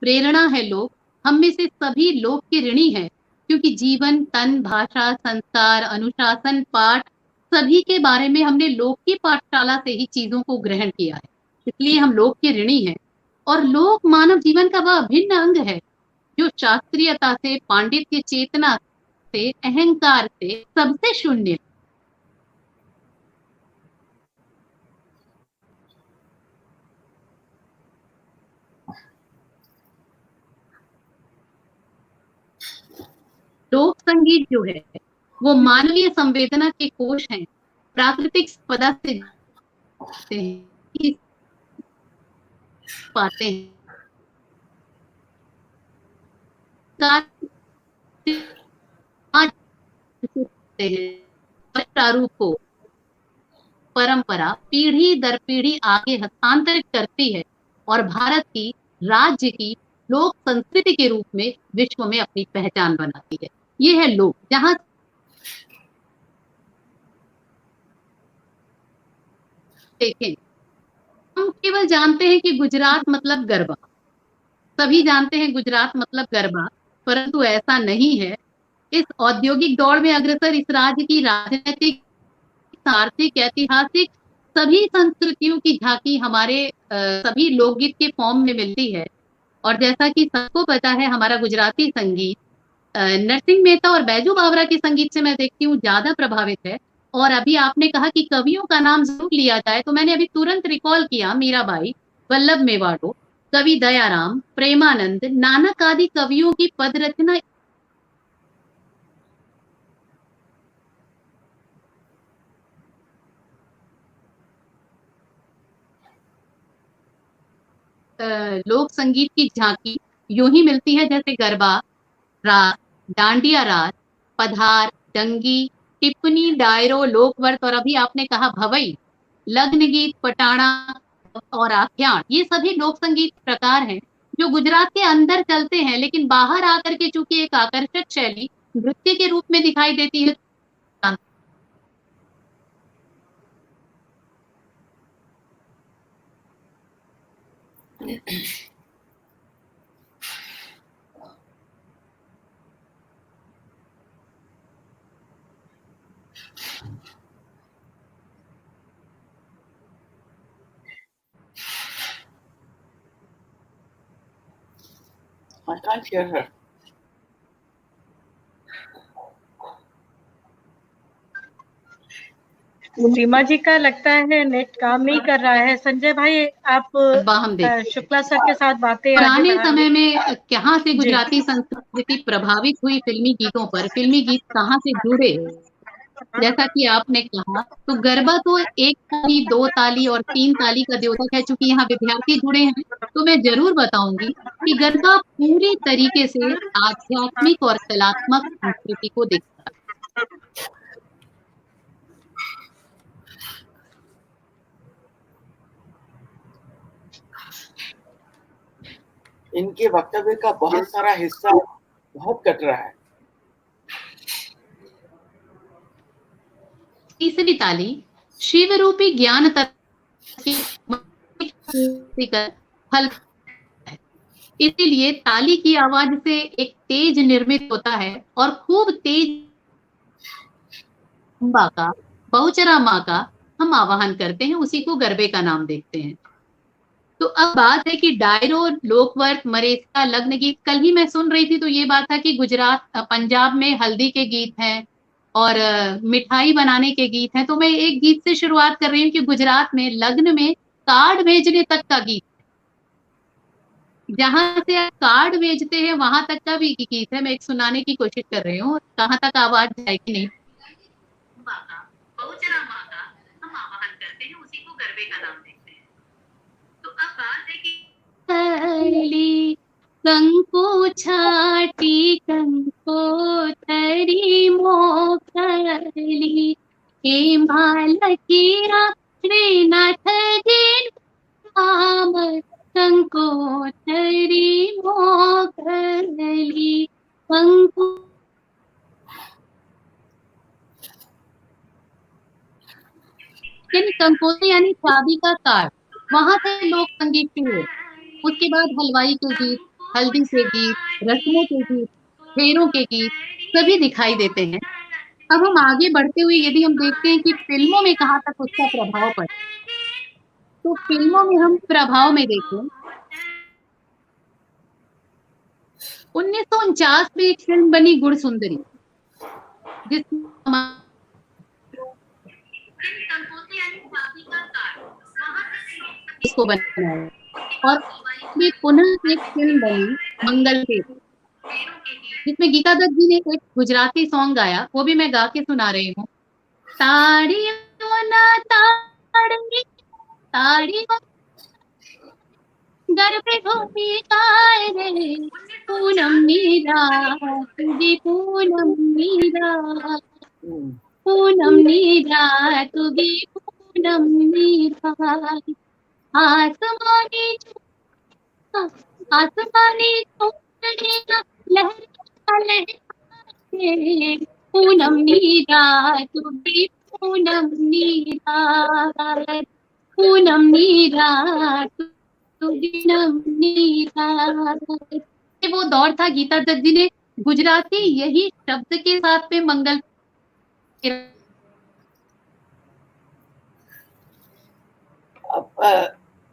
प्रेरणा है, लोग हम में से सभी लोग के ऋणी हैं, क्योंकि जीवन, तन, भाषा, संस्कार, अनुशासन, पाठ सभी के बारे में हमने लोक की पाठशाला से ही चीजों को ग्रहण किया है। इसलिए हम लोक के ऋणी हैं और लोक मानव जीवन का वह अभिन्न अंग है जो शास्त्रीयता से, पांडित्य चेतना से, अहंकार से सबसे शून्य। लोक संगीत जो है वो मानवीय संवेदना के कोश हैं, प्राकृतिक संपदा से पाते हैं, प्रारूप को परंपरा पीढ़ी दर पीढ़ी आगे हस्तांतरित करती है और भारत की राज्य की लोक संस्कृति के रूप में विश्व में अपनी पहचान बनाती है। ये है लोक। जहां देखें, हम केवल जानते हैं कि गुजरात मतलब गरबा, सभी जानते हैं गुजरात मतलब गरबा, परंतु ऐसा नहीं है। इस औद्योगिक दौड़ में अग्रसर इस राज्य की राजनीतिक, आर्थिक, ऐतिहासिक सभी संस्कृतियों की झांकी हमारे सभी लोकगीत के फॉर्म में मिलती है। और जैसा कि सबको पता है, हमारा गुजराती संगीत नरसिंह मेहता और बैजू बावरा के संगीत से मैं देखती हूँ ज्यादा प्रभावित है। और अभी आपने कहा कि कवियों का नाम जरूर लिया जाए, तो मैंने अभी तुरंत रिकॉल किया मीराबाई, वल्लभ मेवाड़ो, कवि दयाराम, प्रेमानंद, नानक आदि कवियों की पद रचना लोक संगीत की झांकी यूं ही मिलती है जैसे गरबा, रास, डांडिया रास, पधार, डंगी, टिप्पणी, डायरो, लोकवर्त और अभी आपने कहा भवई, लग्न गीत, पटाना और आख्यान, ये सभी लोक संगीत प्रकार हैं जो गुजरात के अंदर चलते हैं, लेकिन बाहर आकर के चूंकि एक आकर्षक शैली नृत्य के रूप में दिखाई देती है। I can't hear her. सीमा जी का लगता है नेट काम नहीं कर रहा है। संजय भाई, आप शुक्ला सर के साथ बातें पुराने समय में कहाँ से गुजराती संस्कृति प्रभावित हुई फिल्मी गीतों पर, फिल्मी गीत कहाँ से जुड़े, जैसा कि आपने कहा, तो गरबा तो एक ताली, दो ताली और तीन ताली का द्योतक है। चूंकि यहाँ विद्यार्थी जुड़े हैं तो मैं जरूर बताऊंगी कि गरबा पूरी तरीके से आध्यात्मिक और कलात्मक संस्कृति को दिखता है। इनके वक्तव्य का बहुत सारा हिस्सा बहुत कट रहा है। तीसरी ताली शिव रूपी ज्ञान तत्व फल, इसीलिए ताली की आवाज से एक तेज निर्मित होता है और खूब तेज अम्बा का, बहुचरा माँ का हम आवाहन करते हैं, उसी को गरबे का नाम देखते हैं। तो अब बात है कि डायरो, लोकवर्त, मरेस्का, लग्न गीत, कल ही मैं सुन रही थी तो ये बात था कि गुजरात, पंजाब में हल्दी के गीत हैं और मिठाई बनाने के गीत हैं। तो मैं एक गीत से शुरुआत कर रही हूँ कि गुजरात में लग्न में कार्ड भेजने तक का गीत, जहां से आप कार्ड भेजते हैं वहां तक का भी गीत है। मैं एक सुनाने की कोशिश कर रही हूँ, कहाँ तक आवाज जाएगी नहीं। बहुचरा माँ का हम आवाहन करते हैं, उसी को गरबे का नाम देखते हैं। तो अब बात है कि कंको छाटी कंकोतरी मोखली, हे मालकीरा श्रीनाथ जी नाम, कंकोतरी मोखली, कंको कंकोत्री यानी शादी का कार्ड, वहां से लोक संगीत शुरू। उसके बाद हलवाई के गीत, हल्दी के गीत, रस्मों के गीत, फेरों के गीत सभी दिखाई देते हैं। अब हम आगे बढ़ते हुए यदि हम देखते हैं कि फिल्मों में कहाँ तक उसका प्रभाव पड़ा, तो फिल्मों में हम प्रभाव में देखें 1949 में एक फिल्म बनी गुणसुंदरी, जिसमें इसको बनाया और में पुनः एक फिल्म बनी मंगल के, जिसमें गीता दत्त जी ने एक गुजराती सॉन्ग गाया, वो भी मैं गा के सुना रही हूँ। ताड़ियों ना ताड़ी ताड़ियों गर्भभूमि गाए रे पूनम नीरा तुझी पूनम नीरा पूनम नीरा तुझी पूनम नीरा आसमानी आसमानी लहर पूनम नीरा तुझी पूनम नीरा पूनम नीरा पूनम नीरा। वो दौर था, गीता दत्त जी ने गुजराती यही शब्द के साथ में मंगल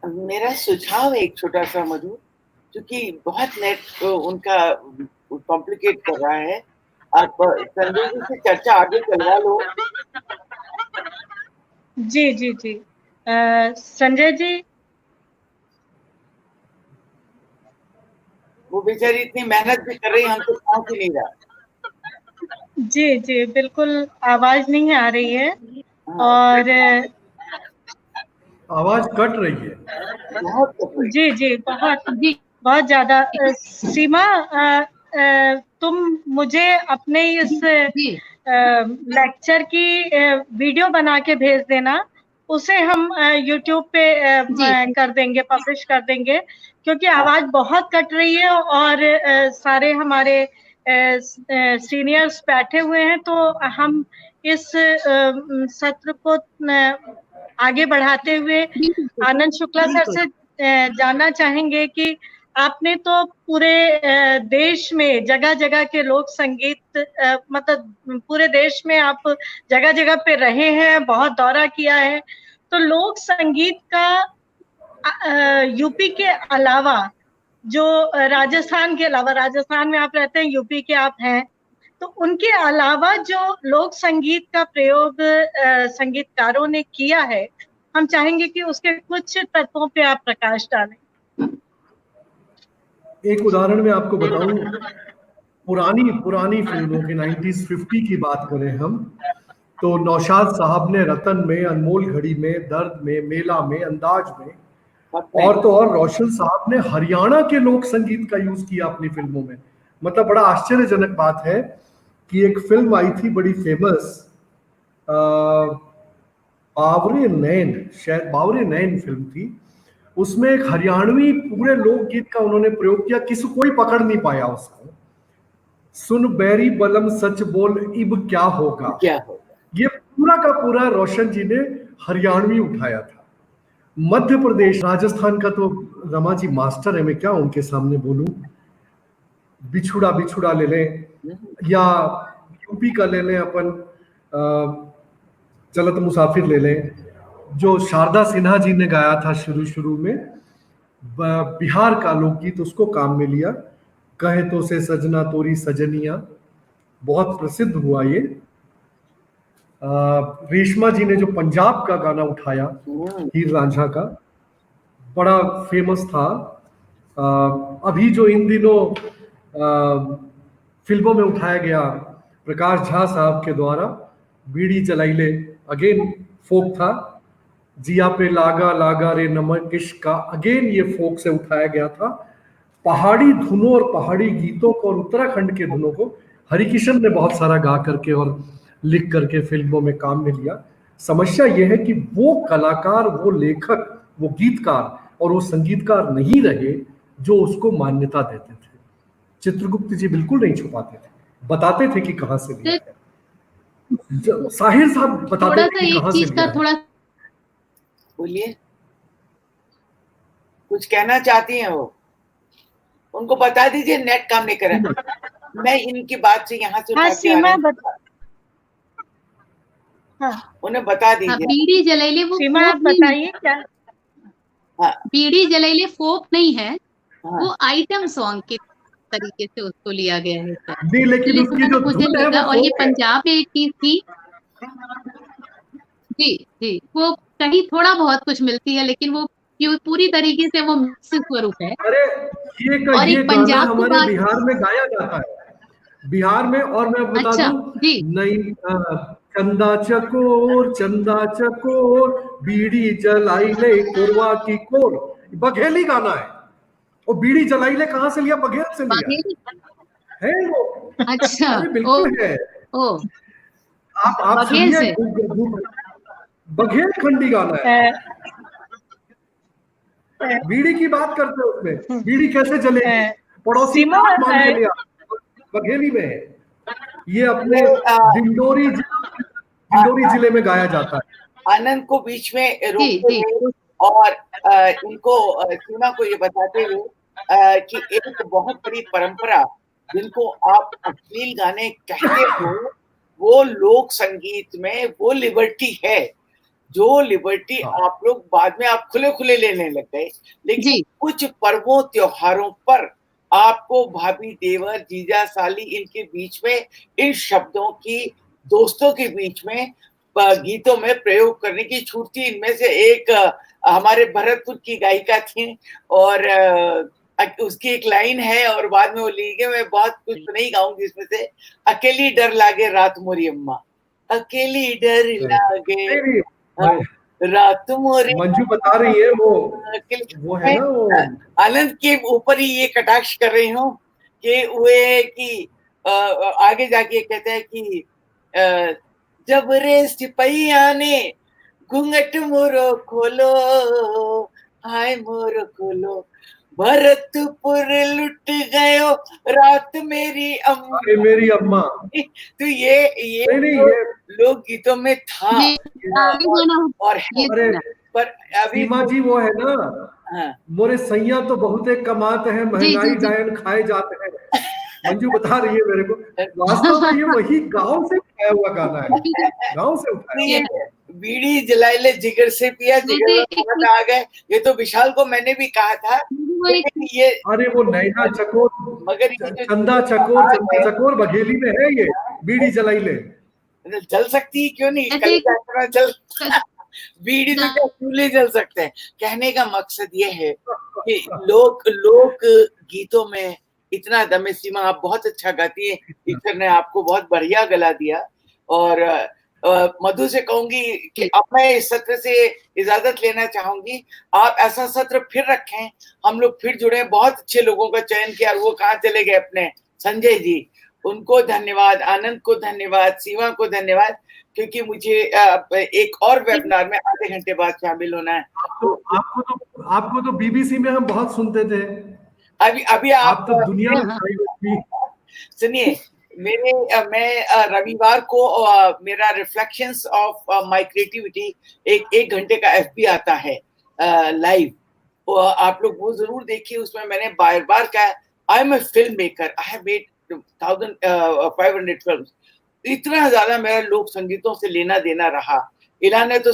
मेरा सुझाव है एक छोटा सा मधु, क्योंकि बहुत नेट उनका कॉम्प्लिकेट कर रहा है, आप संजय जी से चर्चा आगे करवा लो। जी जी जी संजय जी, वो बेचारी इतनी मेहनत भी कर रही है, हमको पहुंच ही नहीं रहा। जी जी बिल्कुल आवाज नहीं आ रही है और आवाज कट रही है बहुत कट रही है। जी जी बहुत ज्यादा। सीमा तुम मुझे अपने इस लेक्चर की वीडियो बना के भेज देना, उसे हम यूट्यूब पे कर देंगे, पब्लिश कर देंगे, क्योंकि आवाज बहुत कट रही है और सारे हमारे सीनियर्स बैठे हुए हैं, तो हम इस सत्र को आगे बढ़ाते हुए आनंद शुक्ला सर से जानना चाहेंगे कि आपने तो पूरे देश में जगह जगह के लोक संगीत मतलब पूरे देश में आप जगह जगह पे रहे हैं, बहुत दौरा किया है, तो लोक संगीत का यूपी के अलावा, जो राजस्थान के अलावा, राजस्थान में आप रहते हैं, यूपी के आप हैं, तो उनके अलावा जो लोक संगीत का प्रयोग संगीतकारों ने किया है, हम चाहेंगे कि उसके कुछ तत्वों पे आप प्रकाश डालें। एक उदाहरण मैं आपको बताऊं, पुरानी फिल्मों के 1950 की बात करें हम, तो नौशाद साहब ने रतन में, अनमोल घड़ी में, दर्द में, मेला में, अंदाज में, और तो और रोशन साहब ने हरियाणा के लोक संगीत का यूज किया अपनी फिल्मों में। मतलब बड़ा आश्चर्यजनक बात है कि एक फिल्म आई थी बड़ी फेमस, बावरे नैन, शायद बावरे नैन फिल्म थी, उसमें एक हरियाणवी पूरे लोकगीत का उन्होंने प्रयोग किया, किसी कोई पकड़ नहीं पाया उसको। सुन बैरी बलम सच बोल इब क्या होगा, ये पूरा का पूरा रोशन जी ने हरियाणवी उठाया था। मध्य प्रदेश, राजस्थान का तो रमा जी मास्टर है, मैं क्या उनके सामने बोलूं। बिछुड़ा बिछुड़ा ले लें, या यूपी का ले लें अपन चलत मुसाफिर ले लें, जो शारदा सिन्हा जी ने गाया था शुरू में, बिहार का लोकगीत, उसको काम में लिया। कहे तो से सजना तोरी सजनिया, बहुत प्रसिद्ध हुआ ये। रेशमा जी ने जो पंजाब का गाना उठाया, हीर रांझा का, बड़ा फेमस था। अभी जो इन दिनों फिल्मों में उठाया गया प्रकाश झा साहब के द्वारा, बीड़ी जलाइले, अगेन फोक था। जिया पे लागा लागा रे नमक इश्क, अगेन ये फोक से उठाया गया था। पहाड़ी धुनों और पहाड़ी गीतों को और उत्तराखंड के धुनों को हरिकिशन ने बहुत सारा गा करके और लिख करके फिल्मों में काम में लिया। समस्या यह है कि वो कलाकार, वो लेखक, वो गीतकार और वो संगीतकार नहीं रहे जो उसको मान्यता देते थे। चित्रगुप्त जी बिल्कुल नहीं छुपाते थे, बताते थे कि कहां से लिया है। साहिर साहब बताते थे कि कहां से लिया है। थोड़ा बोलिए, कुछ कहना चाहती हैं वो, उनको बता दीजिए नेट काम नहीं करे। मैं इनकी बात से यहाँ से उन्हें बता दीजिए। बीड़ी जलाइले वो सीमा आप बताइए क्या? बीड़ी जलाइले फोक नहीं है, वो आइटम सॉन्ग के तरीके से उसको लिया गया है सर। नहीं, लेकिन इसलिए उसकी थोड़ा जो मुझे धुन है लगा, वो और ये folk है। पंजाब में एक चीज थी। जी जी, वो कहीं थोड़ा बहुत कुछ मिलती है, लेकिन वो पूरी तरीके से वो मिक्स स्वरूप है। अरे और ये एक गाना पंजाब की हमारे बात। बिहार में गाया जाता है, बिहार में। और मैं बता अच्छा दूं, जी नई चंदा चकोर बीड़ी जलाई ले कोरवा की कोर, बघेली गाना है। और बीड़ी जलाई ले कहाँ से लिया? बघेल से लिया बाघेली। है वो। अच्छा। अरे ओ बिल्कुल है। ओ आप बघेल सुनिए, से। बघेल खंडी गाना है। अ, अ, बीड़ी की बात करते हैं उसमें, बीड़ी कैसे जलेगी, पड़ोसी सीमा ने मान के लिया, बघेली में है। ये अपने डिंडोरी जिले में गाया जाता है। आनंद को बीच में जी रोकते जी हुए और इनको सीमा को ये बताते हुए कि एक बहुत बड़ी परंपरा जिनको आप अश्लील गाने कहते हो, वो लोक संगीत में वो लिबर्टी है, जो लिबर्टी हाँ। आप लोग बाद में आप खुले खुले लेने लग गए। लेकिन जी कुछ पर्वों त्योहारों पर आपको भाभी, देवर, जीजा, साली इनके बीच में इन शब्दों की दोस्तों के बीच में गीतों में प्रयोग करने की छूट थी। इनमें से एक हमारे भरतपुर की गायिका थी और उसकी एक लाइन है और बाद में वो लीगे, मैं बहुत कुछ तो नहीं गाऊंगी इसमें से। अकेली डर लागे रात मोरी अम्मा, अकेली डर लागे नहीं, नहीं, रात मोरी मंजू बता रही है वो है ना वो। आनंद के ऊपर ही ये कटाक्ष कर रही हूँ कि वे कि आगे जाके कहते हैं कि जब रे सिपहिया ने घूंघट मोरो खोलो, हाय मोरो खोलो, भरतपुर लुट गयो रात मेरी अम्मा। अरे मेरी अम्मा। तो ये नहीं, ये लोक गीतों में था ये आगे गाना और ये अरे पर अभी सीमा जी वो है ना, हाँ, मोरे सैया तो बहुते कमाते हैं, जी महंगाई जी जी डायन खाए जाते हैं। मंजू बता रही है मेरे को, वास्तव में ये वही गांव से उठाया हुआ गाना है, गांव से उठाया। ये बीड़ी जलाई ले जिगर से पिया, जिगर में एक खाना आ गए। ये तो विशाल को मैंने भी कहा था, वो एक लेकिन ये अरे वो नैना चकोर, मगर ये जो चंदा चकोर बघेली में है ये, बीड़ी जलाई ले। जल सकती है, क्यों नहीं, ऐसे कल एक जाकर जल बीड़ी तो क्या चूल्हे जल सकते हैं। कहने का मकसद ये है कि लोक गीतों में इतना दम है। सीमा, आप बहुत अच्छा गाती है, ईश्वर ने आपको बहुत बढ़िया गला दिया। और मधु से कहूंगी कि अब मैं इस सत्र से इजाजत लेना चाहूंगी। आप ऐसा सत्र फिर रखें, हम लोग फिर जुड़े। बहुत अच्छे लोगों का चयन किया, और वो कहाँ चले गए अपने संजय जी, उनको धन्यवाद, आनंद को धन्यवाद, सीमा को धन्यवाद, क्योंकि मुझे एक और वेबिनार में आधे घंटे बाद शामिल होना है। आपको तो बीबीसी में हम बहुत सुनते थे। अभी आप तो दुनिया में सुनिए, मैं रविवार को मेरा रिफ्लेक्शंस ऑफ माय क्रिएटिविटी एक घंटे का एफबी आता है लाइव, आप लोग वो जरूर देखिए। उसमें मैंने बार बार कहा, I am a film maker, I have made 1500 films. इतना ज्यादा मेरा लोक संगीतों से लेना देना रहा। इला ने तो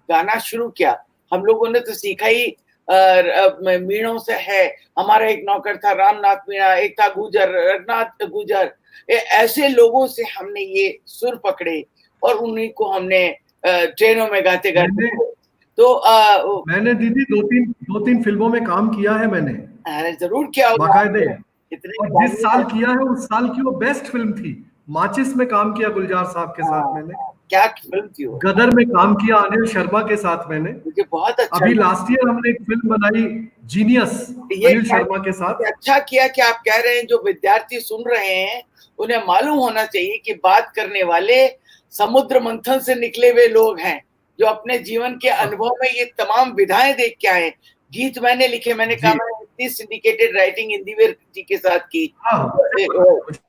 गाना शुरू किया, हम लोगों ने तो सीखा ही मीणों से है। हमारा एक नौकर था रामनाथ मीणा, एक था गुजर, रघुनाथ गुजर। ऐसे लोगों से हमने ये सुर पकड़े और उन्हीं को हमने ट्रेनों में गाते गाते तो मैंने दीदी दो तीन फिल्मों में काम किया है मैंने, जरूर किया होगा बाकायदे। इतने और जिस साल किया है उस साल की वो बेस्ट फिल्म थी। माचिस में काम किया गुलजार साहब के साथ मैंने। क्या फिल्म थी वो? गदर में काम किया अनिल शर्मा के साथ मैंने। मुझे बहुत अच्छा, अभी लास्ट ईयर हमने एक फिल्म बनाई जीनियस अनिल शर्मा के साथ। अच्छा किया कि आप कह रहे हैं, जो विद्यार्थी सुन रहे हैं उन्हें मालूम होना चाहिए कि बात करने वाले समुद्र मंथन से निकले हुए लोग हैं, जो अपने जीवन के अनुभव में ये तमाम विधाएं देख के आए। गीत मैंने लिखे, मैंने कहा मैंने इतनी सिंडिकेटेड राइटिंग इंदिवर जी के साथ की,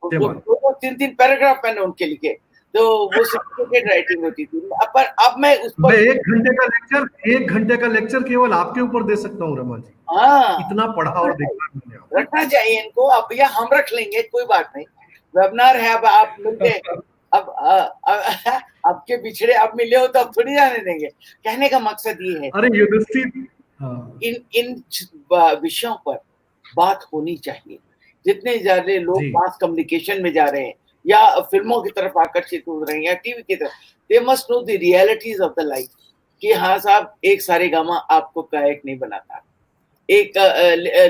2-3 पैराग्राफ मैंने उनके लिखे, तो वो सिंडिकेटेड राइटिंग होती थी। पर अब मैं उस पर 1 घंटे का लेक्चर केवल आपके ऊपर दे सकता हूँ रमा जी। हाँ, इतना पढ़ा और देखा मैंने। रखना चाहिए इनको। अब भैया हम रख लेंगे, कोई बात नहीं, वेबिनार है, अब आप मिलते अब आपके बिछड़े अब मिले हो तो अब थोड़ी जाने देंगे। कहने का मकसद ये है, अरे युधिष्ठिर, हाँ। इन विषयों पर बात होनी चाहिए। जितने ज्यादा लोग जी। मास कम्युनिकेशन में जा रहे हैं या फिल्मों की तरफ आकर्षित हो रहे हैं या टीवी की तरफ, they must know the realities of the life कि हाँ साहब, एक सारेगामा आपको गायक नहीं बनाता, एक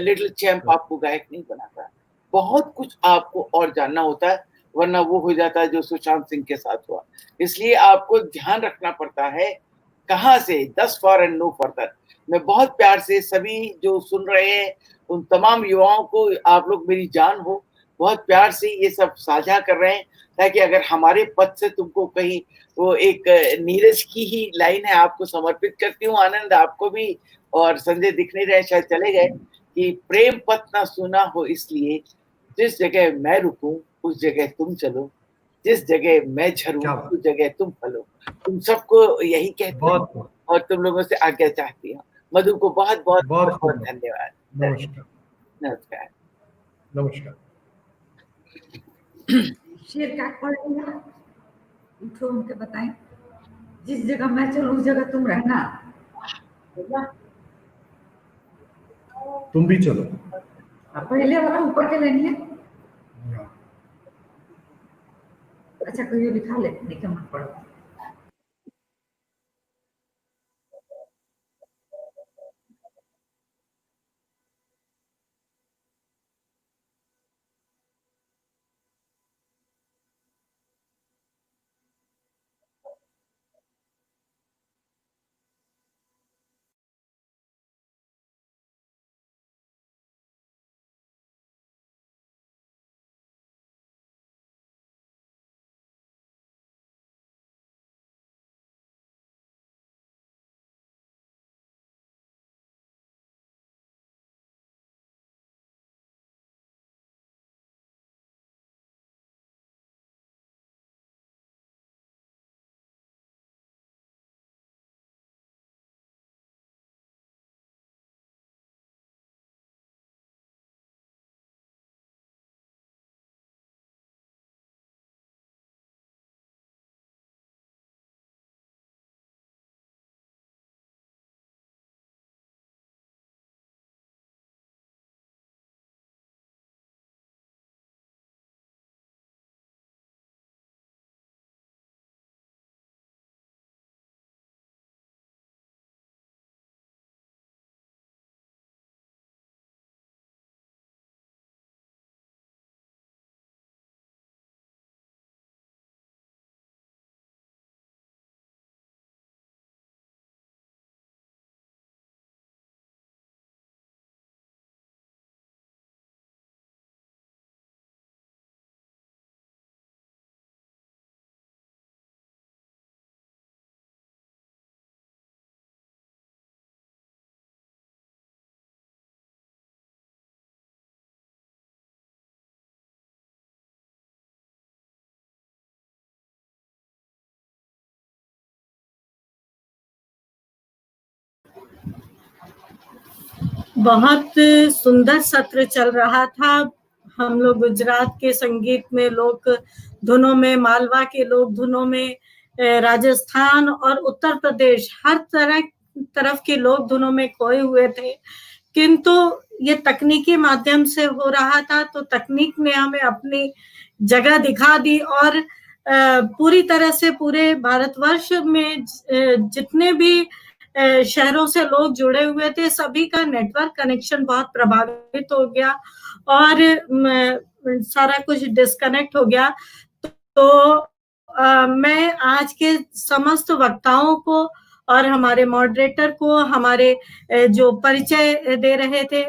लिटिल चैम्प आपको गायक नहीं बनाता, बहुत कुछ आपको और जानना होता है, वरना वो हो जाता है जो सुशांत सिंह के साथ हुआ। इसलिए आपको ध्यान रखना पड़ता है कहाँ से, दस फॉर एंड नो फर्दर। मैं बहुत प्यार से सभी जो सुन रहे हैं उन तमाम युवाओं को, आप लोग मेरी जान हो, बहुत प्यार से ये सब साझा कर रहे हैं, ताकि अगर हमारे पद से तुमको कहीं, वो एक नीरज की ही लाइन है, आपको समर्पित करती हूँ, आनंद आपको भी, और संजय दिख नहीं रहे, शायद चले गए, कि प्रेम पथ ना सुना हो इसलिए, जिस जगह मैं रुकूं उस जगह तुम चलो, जिस जगह मैं झरूं क्या बात। उस जगह तुम फलो। तुम सबको यही कहती हूँ बहुत बहुत और तुम लोगों से आज्ञा चाहती हूँ। मधु को बहुत बहुत बहुत बहुत, बहुत खूब। धन्यवाद। नमस्कार। नमस्कार। नमस्कार। शेर का पढ़ेगा, उठो उनके बताएं, जिस जगह मैं चलूं उस जगह तुम रहना। तुम भी चलो। पहले वाला ऊपर के लेनी है। अच्छा कहियो लिखा ले, नहीं तो मत पढ़ो। बहुत सुंदर सत्र चल रहा था। हम लोग गुजरात के संगीत में, लोक धुनों में, मालवा के लोक धुनों में, राजस्थान और उत्तर प्रदेश, हर तरफ के लोक धुनों में खोए हुए थे, किंतु ये तकनीकी माध्यम से हो रहा था, तो तकनीक ने हमें अपनी जगह दिखा दी और पूरी तरह से पूरे भारतवर्ष में जितने भी शहरों से लोग जुड़े हुए थे, सभी का नेटवर्क कनेक्शन बहुत प्रभावित हो गया और सारा कुछ डिस्कनेक्ट हो गया। तो मैं आज के समस्त वक्ताओं को और हमारे मॉडरेटर को, हमारे जो परिचय दे रहे थे,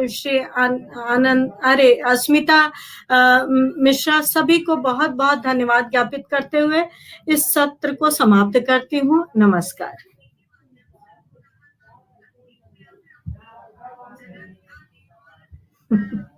श्री आनंद, अस्मिता मिश्रा, सभी को बहुत बहुत धन्यवाद ज्ञापित करते हुए इस सत्र को समाप्त करती हूँ। नमस्कार।